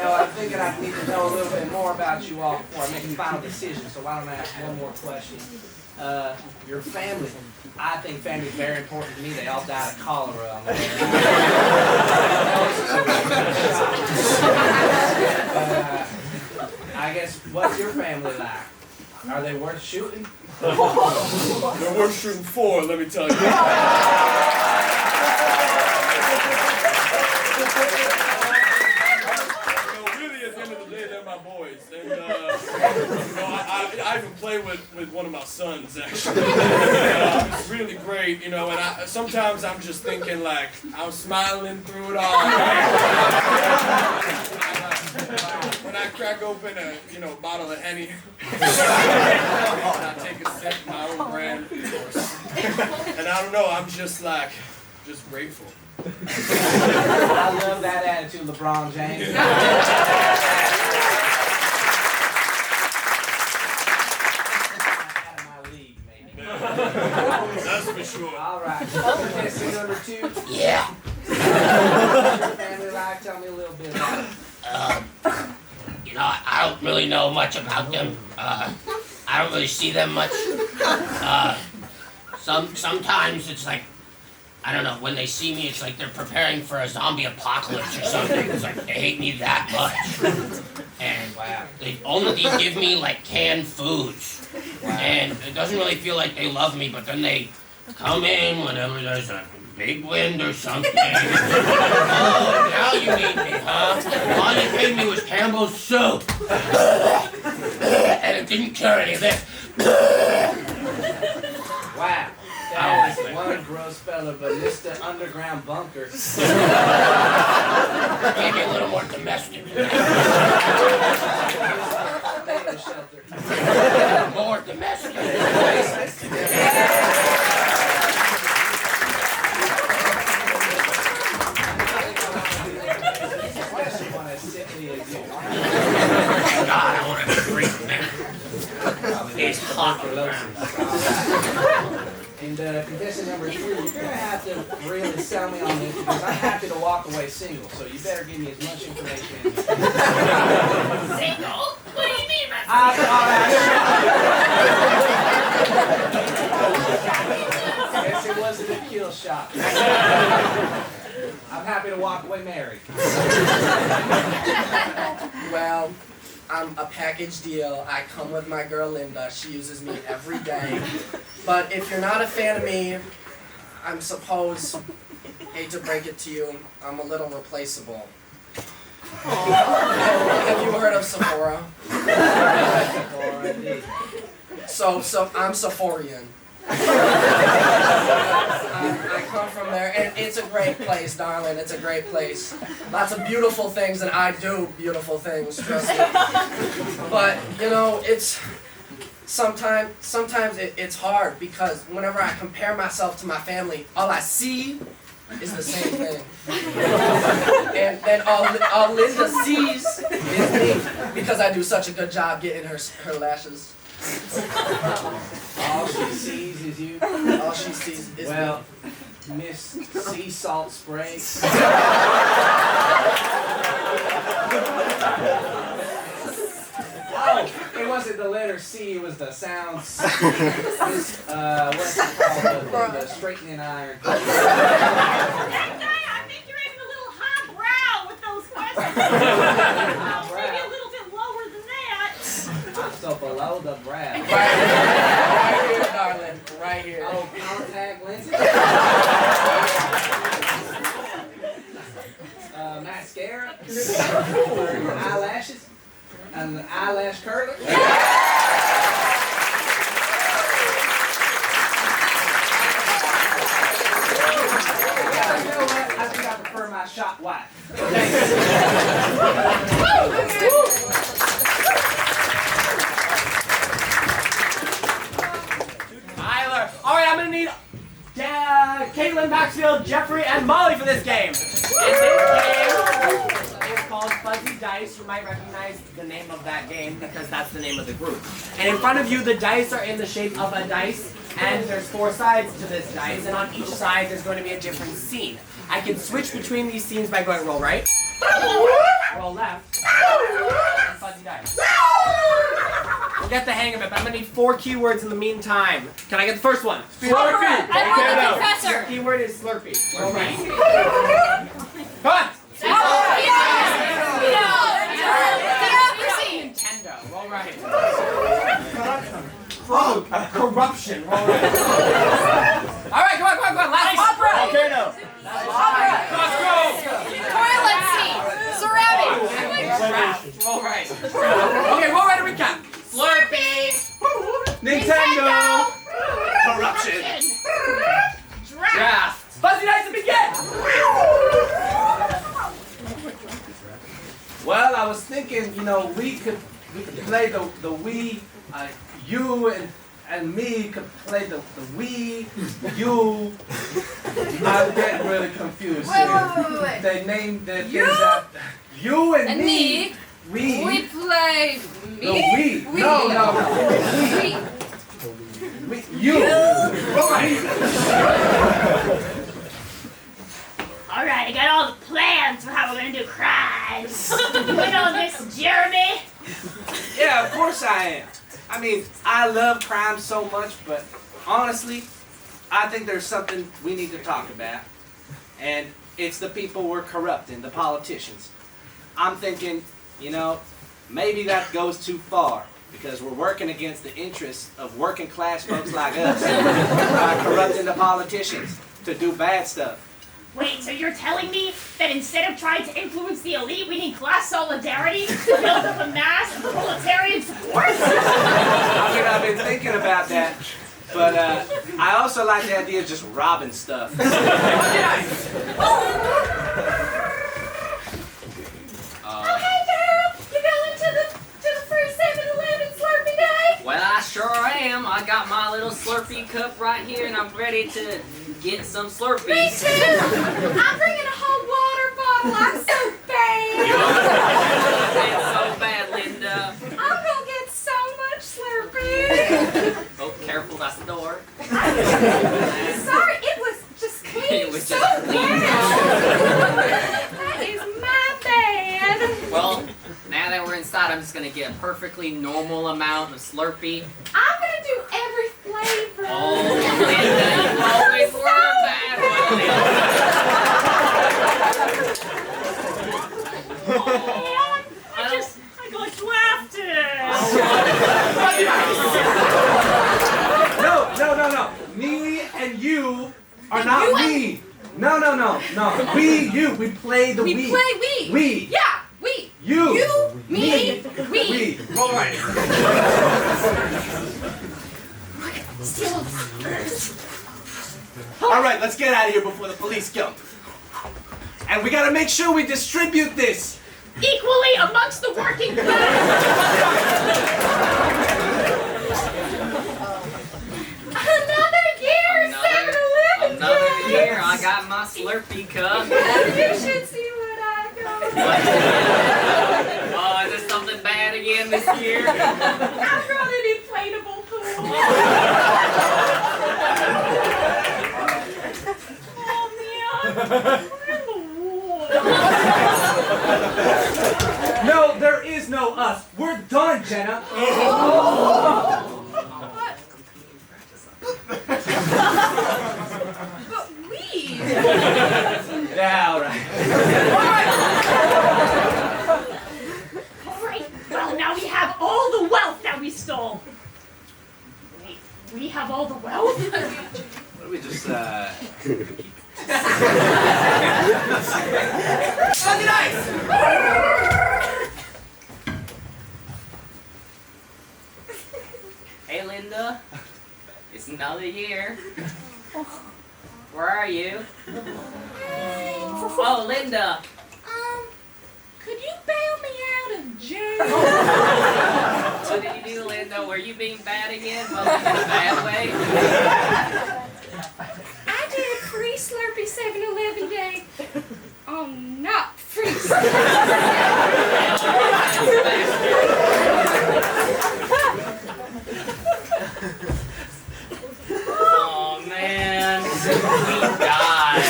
I'm thinking I need to know a little bit more about you all before I make a final decision, so why don't I ask one more question? Your family. I think family is very important to me. They all died of cholera on there. I guess, what's your family like? Are they worth shooting? They're worth shooting for, let me tell you. My boys, and I even play with one of my sons actually. It's really great, and sometimes I'm just thinking like I'm smiling through it all. When I crack open a bottle of Henny, and I take a sip, my own brand, of course. And I don't know, I'm just grateful. I love that attitude, LeBron James. That's for sure. All right. Contestant number 2. Yeah. What's your family like? Tell me a little bit about it. I don't really know much about them. I don't really see them much. Sometimes it's like, I don't know, when they see me, it's like they're preparing for a zombie apocalypse or something. It's like they hate me that much. And they only give me like canned foods. And it doesn't really feel like they love me, but then they come in whenever there's a big wind or something. Oh, now you need me, huh? All you paid me was Campbell's soup. And it didn't cure any of this. Wow. That is one gross fella, but Mr. Underground Bunker. Maybe a little more domestic. Shelter. More domestic. God, I want to drink that. It's hot. And contestant number 3, you're going to have to really sell me on this because I'm happy to walk away single, so you better give me as much information as you can. Single? What do you mean by Guess it wasn't a kill shot. I'm happy to walk away married. Well, I'm a package deal. I come with my girl Linda. She uses me every day. But if you're not a fan of me, I'm supposed, hate to break it to you, I'm a little replaceable. Have you heard of Sephora? So I'm Sephorian. I come from there, and it's a great place, darling. It's a great place. Lots of beautiful things, and I do beautiful things, trust me. But, you know, it's sometimes it's hard because whenever I compare myself to my family, all I see is the same thing. And then all Linda sees is me because I do such a good job getting her lashes. All she sees is you. All she sees is well, Miss Sea Salt Spray. Oh, it wasn't the letter C, it was the sounds. What's it called? The straightening iron. That guy, I think you're aiming a little highbrow with those questions. Maybe a little bit lower than that. I'm so below the brow. Right here, darling. Right here. Oh, contact lenses? Mascara? For your eyelashes? And an eyelash curler? You know what? I think I prefer my shot white. Tyler. All right, I'm gonna need Caitlin, Maxfield, Jeffrey, and Molly for this game. And this game is called Fuzzy Dice. You might recognize the name of that game because that's the name of the group. And in front of you, the dice are in the shape of a dice, and there's 4 sides to this dice, and on each side there's going to be a different scene. I can switch between these scenes by going roll right, roll left, and fuzzy dice. We'll get the hang of it, but I'm gonna need 4 keywords in the meantime. Can I get the first one? Slurpee! I'm the confessor. Keyword is Slurpee. Roll right. Come on! Nintendo. Roll right. Oh, corruption. Roll right. Alright, come on. Last one. Volcano. Costco. Toilet seat. Ceramic. Roll right. Okay, roll right to recap. Slurpee. Nintendo. Corruption. Draft. Fuzzy dice to begin. Well, I was thinking, you know, we could play the we, you and me could play the we, you. I'm getting really confused. Wait. They named their things after you and me. We play me. No, we. No. We. You. Alright, I got all the plans for how we're gonna do crimes. You know this, Jeremy? Yeah, of course I am. I mean, I love crime so much, but honestly, I think there's something we need to talk about. And it's the people we're corrupting, the politicians. I'm thinking, you know, maybe that goes too far. Because we're working against the interests of working class folks like us by corrupting the politicians to do bad stuff. Wait, so you're telling me that instead of trying to influence the elite, we need class solidarity to build up a mass of proletarian support? I mean, I've been thinking about that, but I also like the idea of just robbing stuff. Hey girl, you going to the free 7-Eleven Slurpee day? Well, I sure am. I got my little Slurpee cup right here, and I'm ready to get some Slurpees. Me too. I'm bringing a whole water bottle. I'm so bad. It's so bad, Linda. I'm gonna get so much Slurpee. Oh, careful, that's the door. Sorry, it was just clean. It was so just clean. That is my bad. Well, now that we're inside, I'm just gonna get a perfectly normal amount of Slurpee. I'm gonna do every flavor. Oh, Linda, you always were a bad one, Linda. I got drafted. No. Me and you are not we. No. We, you. We play the we. We play we. We. Yeah, we. You. You, me, we. We. All right. All right, let's get out of here before the police come. And we gotta make sure we distribute this Equally amongst the working class. Another year, 7-Eleven. Another year, I got my Slurpee cup. You should see what I got. Oh, is this something bad again this year? I brought an inflatable pool. Oh man. No, there is no us. We're done, Jenna. But we. Yeah, all right. All right. Well, now we have all the wealth that we stole. Wait, we have all the wealth? What do we just, Hey, Linda. It's another year. Where are you? Oh, Linda. Could you bail me out of jail? What did you do, Linda? Were you being bad again? Well, in a bad way? I did free Slurpee 7-Eleven day. Not free Oh, man. We died.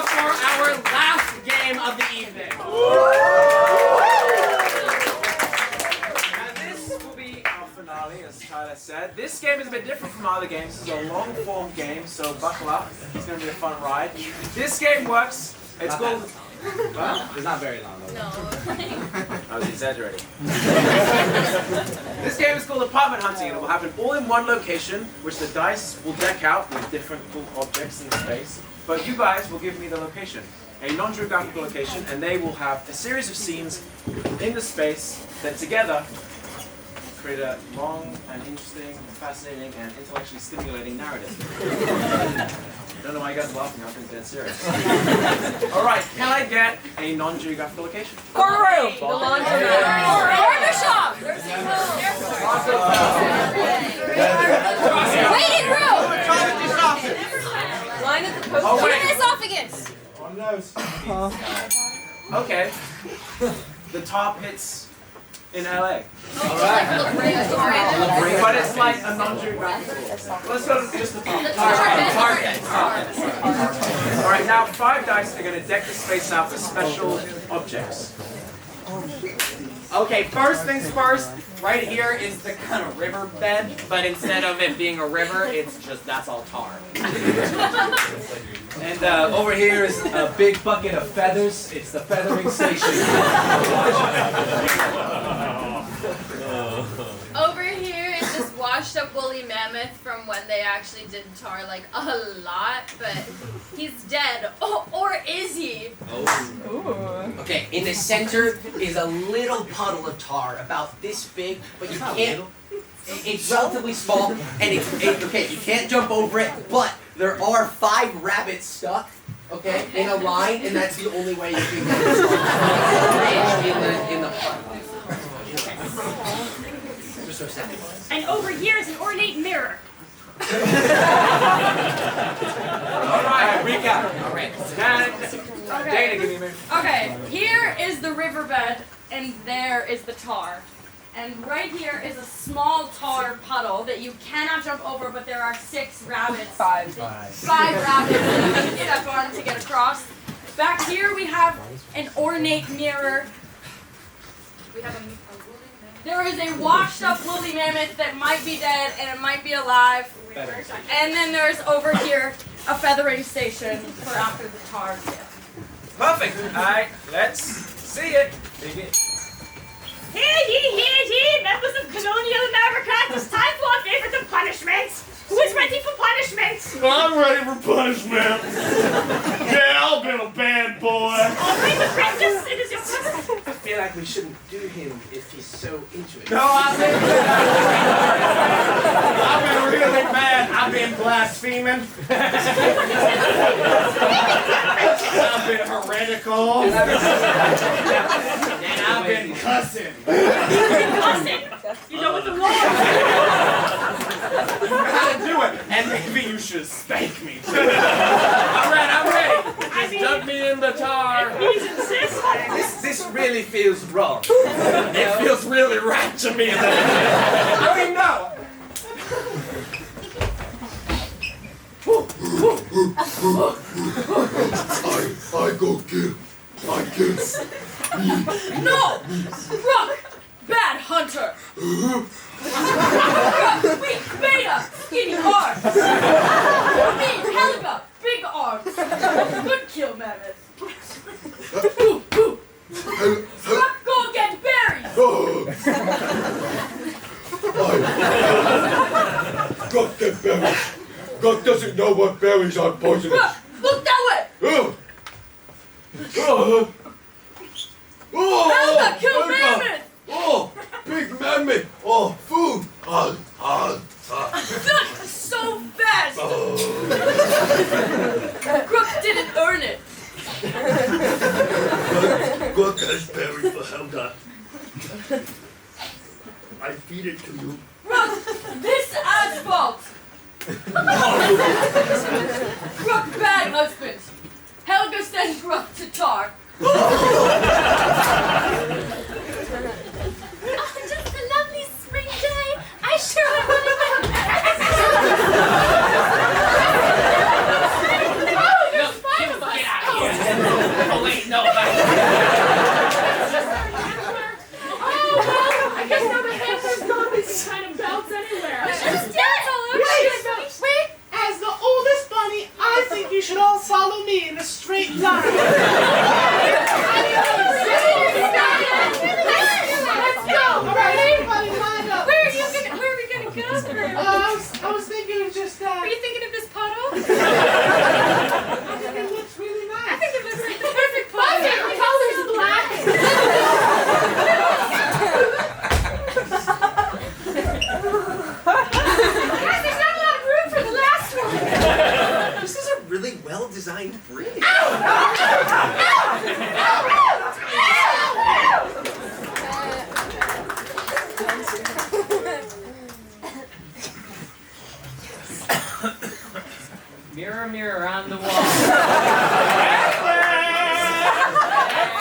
For our last game of the evening. And this will be our finale, as Tyler said. This game is a bit different from other games. This is a long-form game, so buckle up. It's going to be a fun ride. This game works. It's called... Well, it's not very long, though. No. I was exaggerating. This game is called Apartment Hunting, and it will happen all in one location, which the dice will deck out with different cool objects in the space. But you guys will give me the location, a non-geographical location, and they will have a series of scenes in the space that together create a long and interesting, fascinating, and intellectually stimulating narrative. I don't know why you guys are laughing, I think that's serious. Alright, can I get a non-geographical location? Corner room. The laundry room. Corner shop. Waiting room. Line at the post. Oh, wait. Esophagus. On nose. Okay. The top hits in LA. Alright. But it's like a non-geographical. Let's go to just the top. Alright, now 5 dice are going to deck the space out with special objects. Okay, first things first, right here is the kind of river bed, but instead of it being a river, it's just, that's all tar. And over here is a big bucket of feathers. It's the feathering station. Over here is this washed up woolly mammoth from when they actually did tar like a lot, but he's dead. Oh, or is he? Okay, in the center is a little puddle of tar, about this big, but you can't. It's relatively small, and okay, you can't jump over it, but there are 5 rabbits stuck, okay, in a line, and that's the only way you can get this in the puddle. Just for a second. And over here is an ornate mirror. Alright, recap. Alright. Dana, give me a minute. Okay, here is the riverbed, and there is the tar. And right here is a small tar puddle that you cannot jump over, but there are 6 rabbits. 5 rabbits that you can step on to get across. Back here we have an ornate mirror. We have a There is a washed up woolly mammoth that might be dead and it might be alive. And then there's over here a feathering station for after the tar. Perfect. Alright, let's see it. Dig it. Hear ye, members of colonial America, it's time for our favorite of punishments. Who is ready for punishment? I'm ready for punishment. Yeah, I'll be a bad boy. All right, apprentice, it is your turn. I feel like we shouldn't do him if he's so into it. No, I've been really mad. I've been blaspheming. I've been heretical. And I've been cussing. Cussing? You know what the law is. You know how to do it. And maybe you should spank me. Alright, I'm ready. Just dunk me in the tar. He's insisting. This really feels wrong. It feels really right to me. I mean, no. I go kill. I kill. No! Rook! Bad hunter! Weak beta! Skinny arms! Me, Helga! Big arms! Good kill, mammoth! Rook, go get berries! God get berries. God doesn't know what berries are poisonous. Rook, look that way! Helga, kill mammoth! Oh, big mammoth. Oh, food. That's so fast! Rook didn't earn it. God has berries for Helga. I feed it to you. Rook, this asphalt! Rook, bad husband. Helga sends Rook to tar. just a lovely spring day. I sure would want Oh, wait, no. I guess now the hamster's gone. We can kind of bounce anywhere. Wait! As the oldest bunny, I think you should all follow me in a straight line. Let's go! Alright, everybody line up. Where are we gonna go? I was thinking of just Are you thinking of this puddle? I think it looks really nice. I think it looks like the perfect puddle. The color's black. There's not a lot of room for the last one. This is a really well-designed bridge. Mirror, mirror on the wall. It's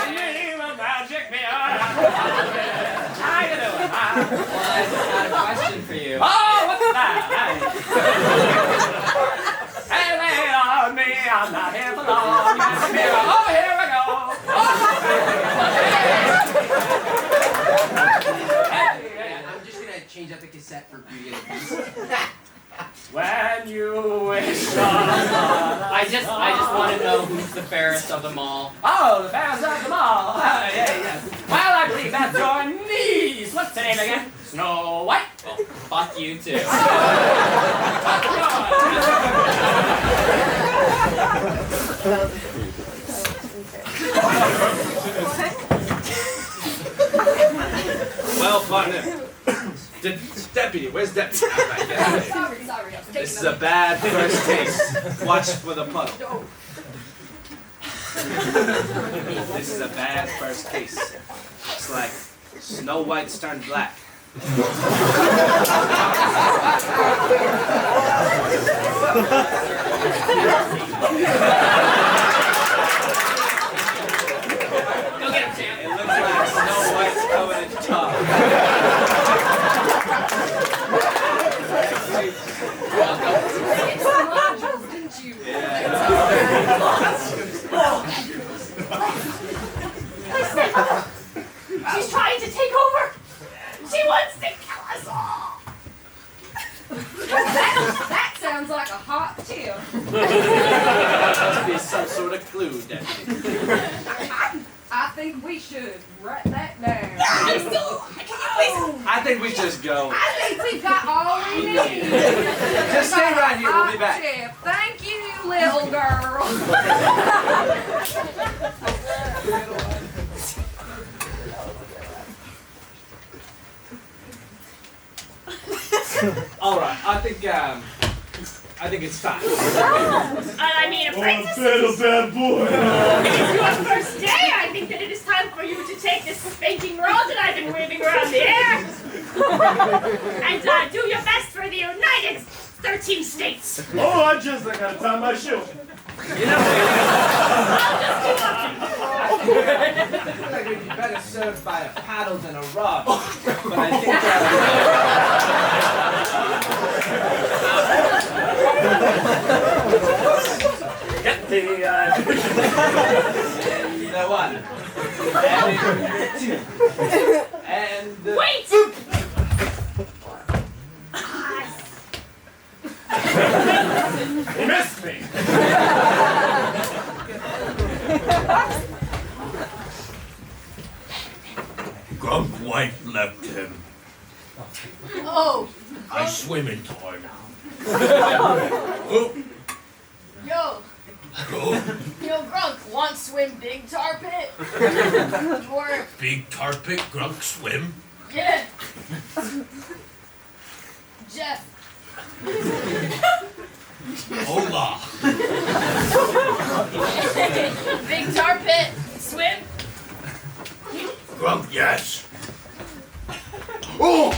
me, the magic mirror. How you doing? Well, I've got a question for you. Oh, what's that? Hey, lay on me, I'm not here for long. Mirror, oh, here we go. I'm just gonna change out the cassette for Beauty and the Beast. When you wish on a star. I I just want to know who's the fairest of them all. Oh, the fairest of them all. Yeah. Well, I believe that's your niece. What's her name again? Snow White. Well, fuck you too. Well, partner. Deputy, where's Deputy? All right, get out of here. Sorry. This is a bad first case. Watch for the puddle. This is a bad first case. It's like Snow White's turned black. Go get him, Sam. It looks like Snow White's covered in tar. She's trying to take over. She wants to kill us all. That sounds like a hot tip. Must be some sort of clue, Deputy. I think we should write that down. I think we just go. I think we've got all we need. Just stay right here. We'll be back. Chef. Thank you, little girl. All right. I think it's time. I mean, apprentice. bad boy. It is your first day. I think that it is time for you to take this spanking rod that I've been waving around the air. And do your best for the United 13 states. Oh, I gotta tie my shoe. You know, I feel like we'd be better served by a paddle than a rod. But I think Get the one. And two. And wait! He missed me. Grump White left him. Oh. I swim in tar now. Yo, Grunk, want swim big tar pit? Or, Big tar pit, Grunk swim. yeah. Jeff. Hola. Big tar pit, swim? Grunk, yes. Oh!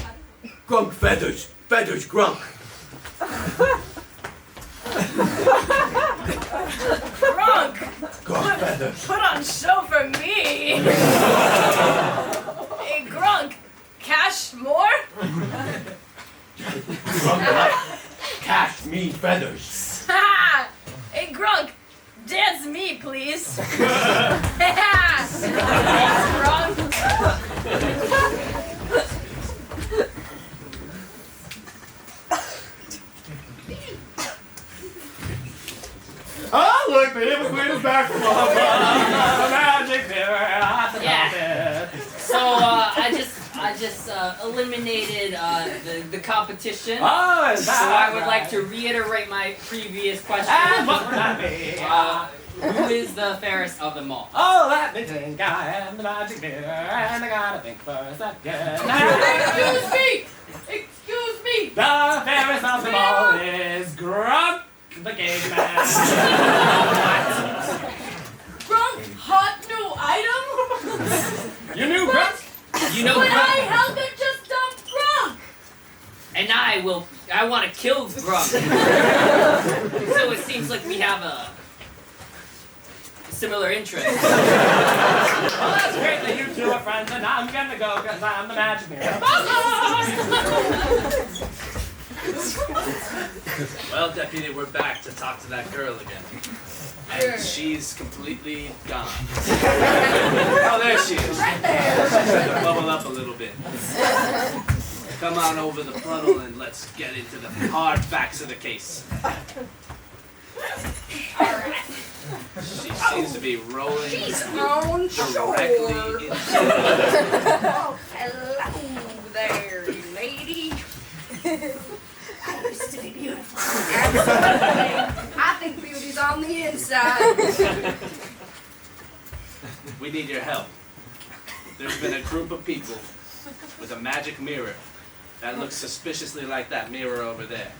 Grunk feathers. Feathers, Grunk. Grunk, Grunk feathers. put on show for me. Hey, Grunk, cash more? Grunk, cash me feathers. Ha! Hey, Grunk, dance me, please. Thanks, Grunk. Oh, look, the evil queen is back from all the magic mirror. Yeah. So I just eliminated the competition. Oh, is So that I would right? like to reiterate my previous question. And what would that be? Who is the fairest of them all? Oh, let me think. I am the magic mirror, and I gotta think for a second. Excuse me! Excuse me! The fairest of them all is Grump, the caveman. Grunk, hot new item? You knew Grump? You know But I Grump, helped him just dump Grunk! and I want to kill Grump. So it seems like we have a similar interest. Well, that's great that you two are friends, and I'm gonna go because I'm the magic mirror. Well, Deputy, we're back to talk to that girl again. And she's completely gone. Oh, there she is. Right there! She's had to bubble up a little bit. Come on over the puddle and let's get into the hard facts of the case. Alright. She seems to be rolling She's on shore. directly into Oh, hello there, lady. I used to be beautiful. Absolutely. I think beauty's on the inside. We need your help. There's been a group of people with a magic mirror that looks suspiciously like that mirror over there.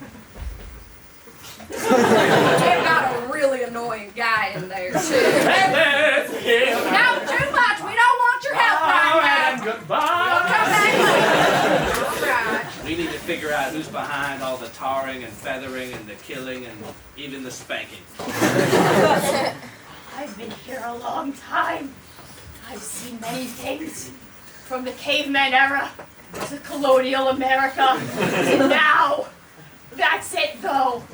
They've got a really annoying guy in there, too. Not too much. We don't want your help right now. Goodbye. We'll come back. All right. We need to figure out who's behind all the tarring and feathering and the killing and even the spanking. I've been here a long time. I've seen many things. From the caveman era to colonial America to now. That's it, though.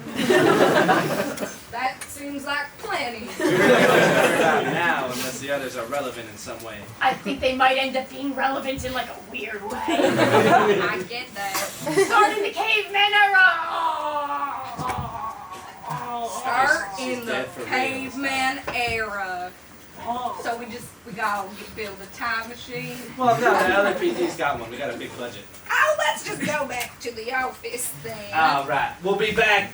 That seems like plenty. We're gonna figure it out now unless the others are relevant in some way. I think they might end up being relevant in like a weird way. I get that. Start in the caveman era. Start in the Dead for real. caveman era. So we gotta build a time machine. Well, no, the LAPD's got one. We got a big budget. Oh, let's just go back to the office then. All right, we'll be back.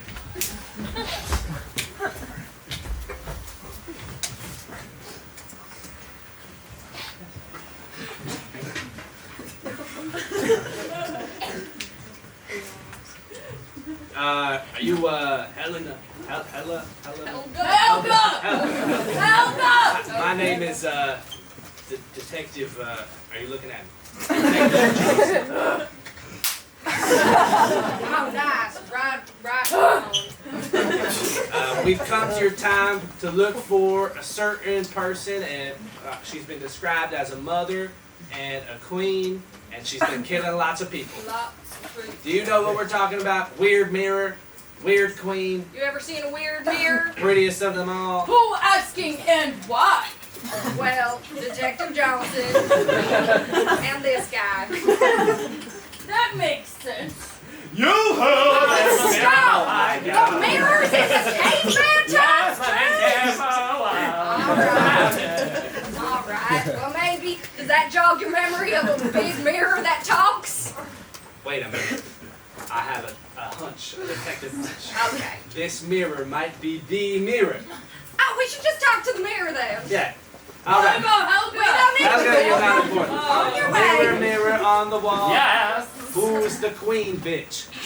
Are you Helena? Helga? My name is Detective. Are you looking at me? Oh, nice. Right on. We've come to your time to look for a certain person, and she's been described as a mother and a queen, and she's been killing lots of people. Lots of fruit. Do you know what we're talking about? Weird mirror, weird queen, You ever seen a weird mirror? prettiest of them all. Who asking and why? Well, Detective Johnson and this guy. That makes sense. Stop! The mirrors in the caveman times too? Alright, well maybe, does that jog your memory of a big mirror that talks? Wait a minute. I have a hunch, a detective hunch. Okay. This mirror might be the mirror. Oh, we should just talk to the mirror then. Yeah. All right. We don't need Helga, you're not to important. on your Mirror, way. mirror on the wall. Yes. Who's the queen, bitch? Is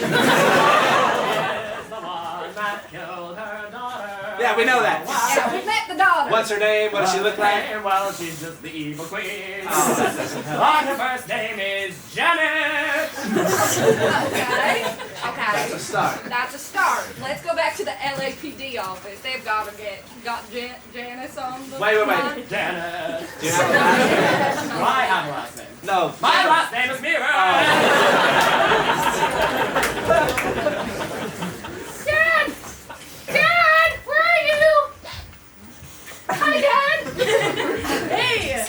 the one that killed her daughter. Yeah, we know that. Yeah, we met the daughter. What's her name? What does she look like? Well, she's just the evil queen. Oh, that doesn't help. But her first name is Janet. Okay. That's a start. That's a start. Let's go back to the LAPD office. They've got Janice on the Wait. line. Janet. Do you have a last name? I have a last name. No. My last name is Mirror. Dad, where are you? Hi, Dad. Hey,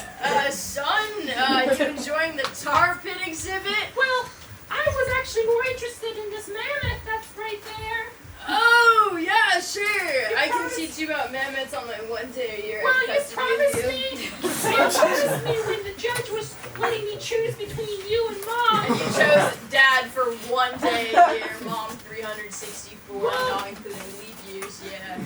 son, you enjoying the tar pit exhibit? Well, I was actually more interested in this mammoth that's right there. Oh, yeah, sure. I can teach you about mammoths on my 1 day a year. Well, you custody promised of me when the judge was letting me choose between you and Mom. And you chose Dad for 1 day a year, Mom 364, not including leap years, yeah.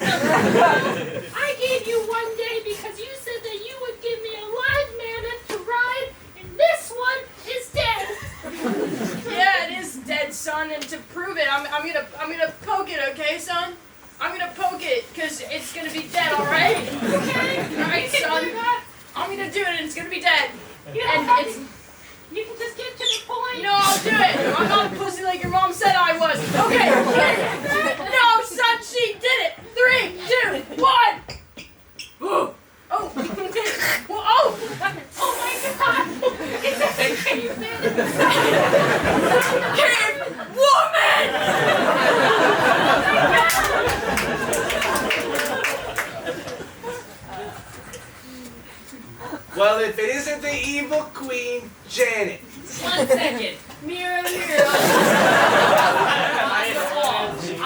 I gave you 1 day because you said that you would give me a live mammoth to ride, and this one is dead. Yeah, it is dead, son, and to prove it, I'm gonna poke it, okay, son? I'm gonna poke it, cause it's gonna be dead, alright? Okay? Alright, You can son. do that. I'm gonna do it and it's gonna be dead. You don't And have it's to- You can just get to the point. no, I'll do it. I'm not a pussy like your mom said I was. Okay. No, son, she did it. 3, 2, 1. Oh. Well, oh. Oh my God! It's a caveman. Cave woman. Well, if it isn't the evil queen, Janet. 1 second. Mirror, mirror.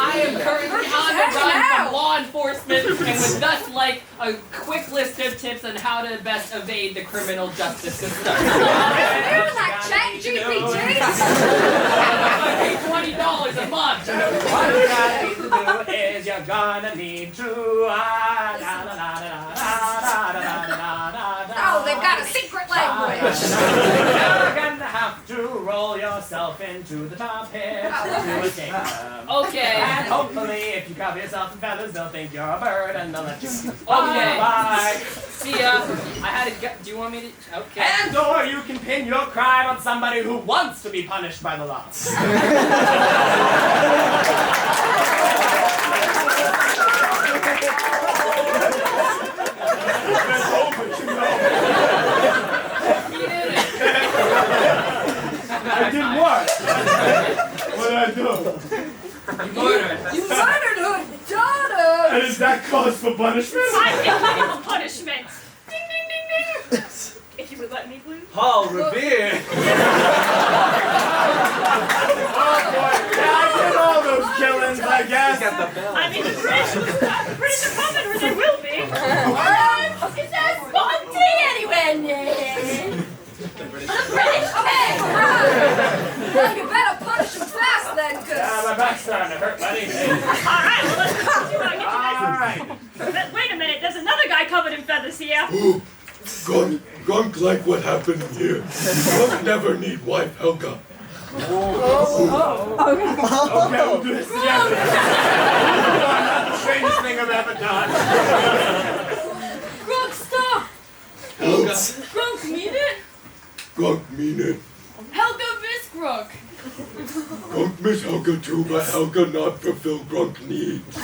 I am currently on run from law enforcement and would thus like a quick list of tips on how to best evade the criminal justice system. Like ChatGPT. $20 a month. What you gotta need to do is you're gonna need to Oh, they've got a secret language. You're gonna have to roll yourself into the top pit to escape them. Okay. And hopefully, if you cover yourself in feathers, they'll think you're a bird and they'll let you. Okay. Bye. See ya. I had a do you want me to? Okay. And or you can pin your crime on somebody who wants to be punished by the law. It didn't work. What did I do? You murdered her daughter. And is that cause for punishment? I think we have a punishment. Ding, ding, ding, ding. If you would let me, please. Paul Revere. Oh boy, yeah, I did all those killings, I guess. I mean, the British are coming, or they will be. Is that Sponty anywhere near? The British came. Well, you better punish them fast then, Yeah, cause... my back's starting to hurt, buddy. Alright, well, let's get you nice. Alright. Wait a minute, there's another guy covered in feathers here. Ooh, Grunk like what happened here. Grunk never need wife Helga. Okay, we'll do this together. Not the strangest thing I've ever done. Grunk, stop! Helga. Grunk, mean it? Grunk mean it. Helga miss Grunk. Grunk miss Helga too, but Helga not fulfill Grunk needs.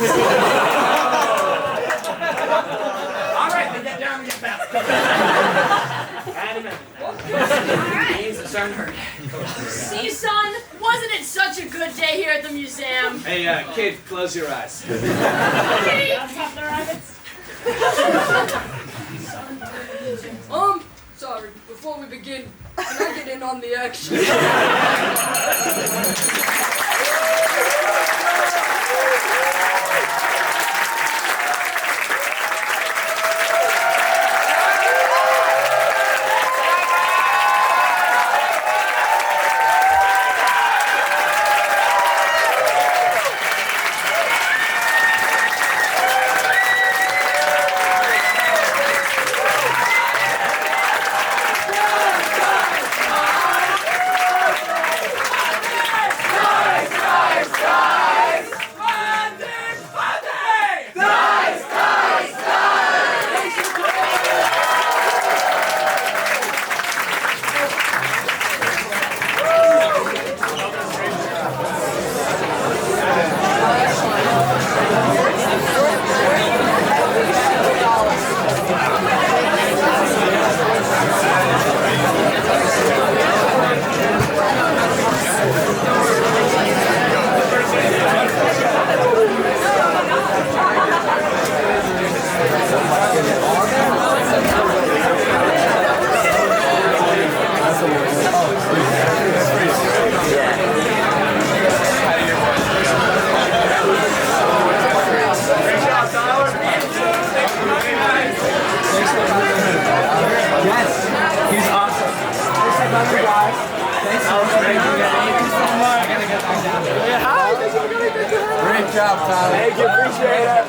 Alright, then get down and get back. And a minute. Knees are starting to hurt. See, son? Wasn't it such a good day here at the museum? Hey, kid, close your eyes. Sorry, before we begin, can I get in on the action? Great job, Tyler. Thank you, appreciate it.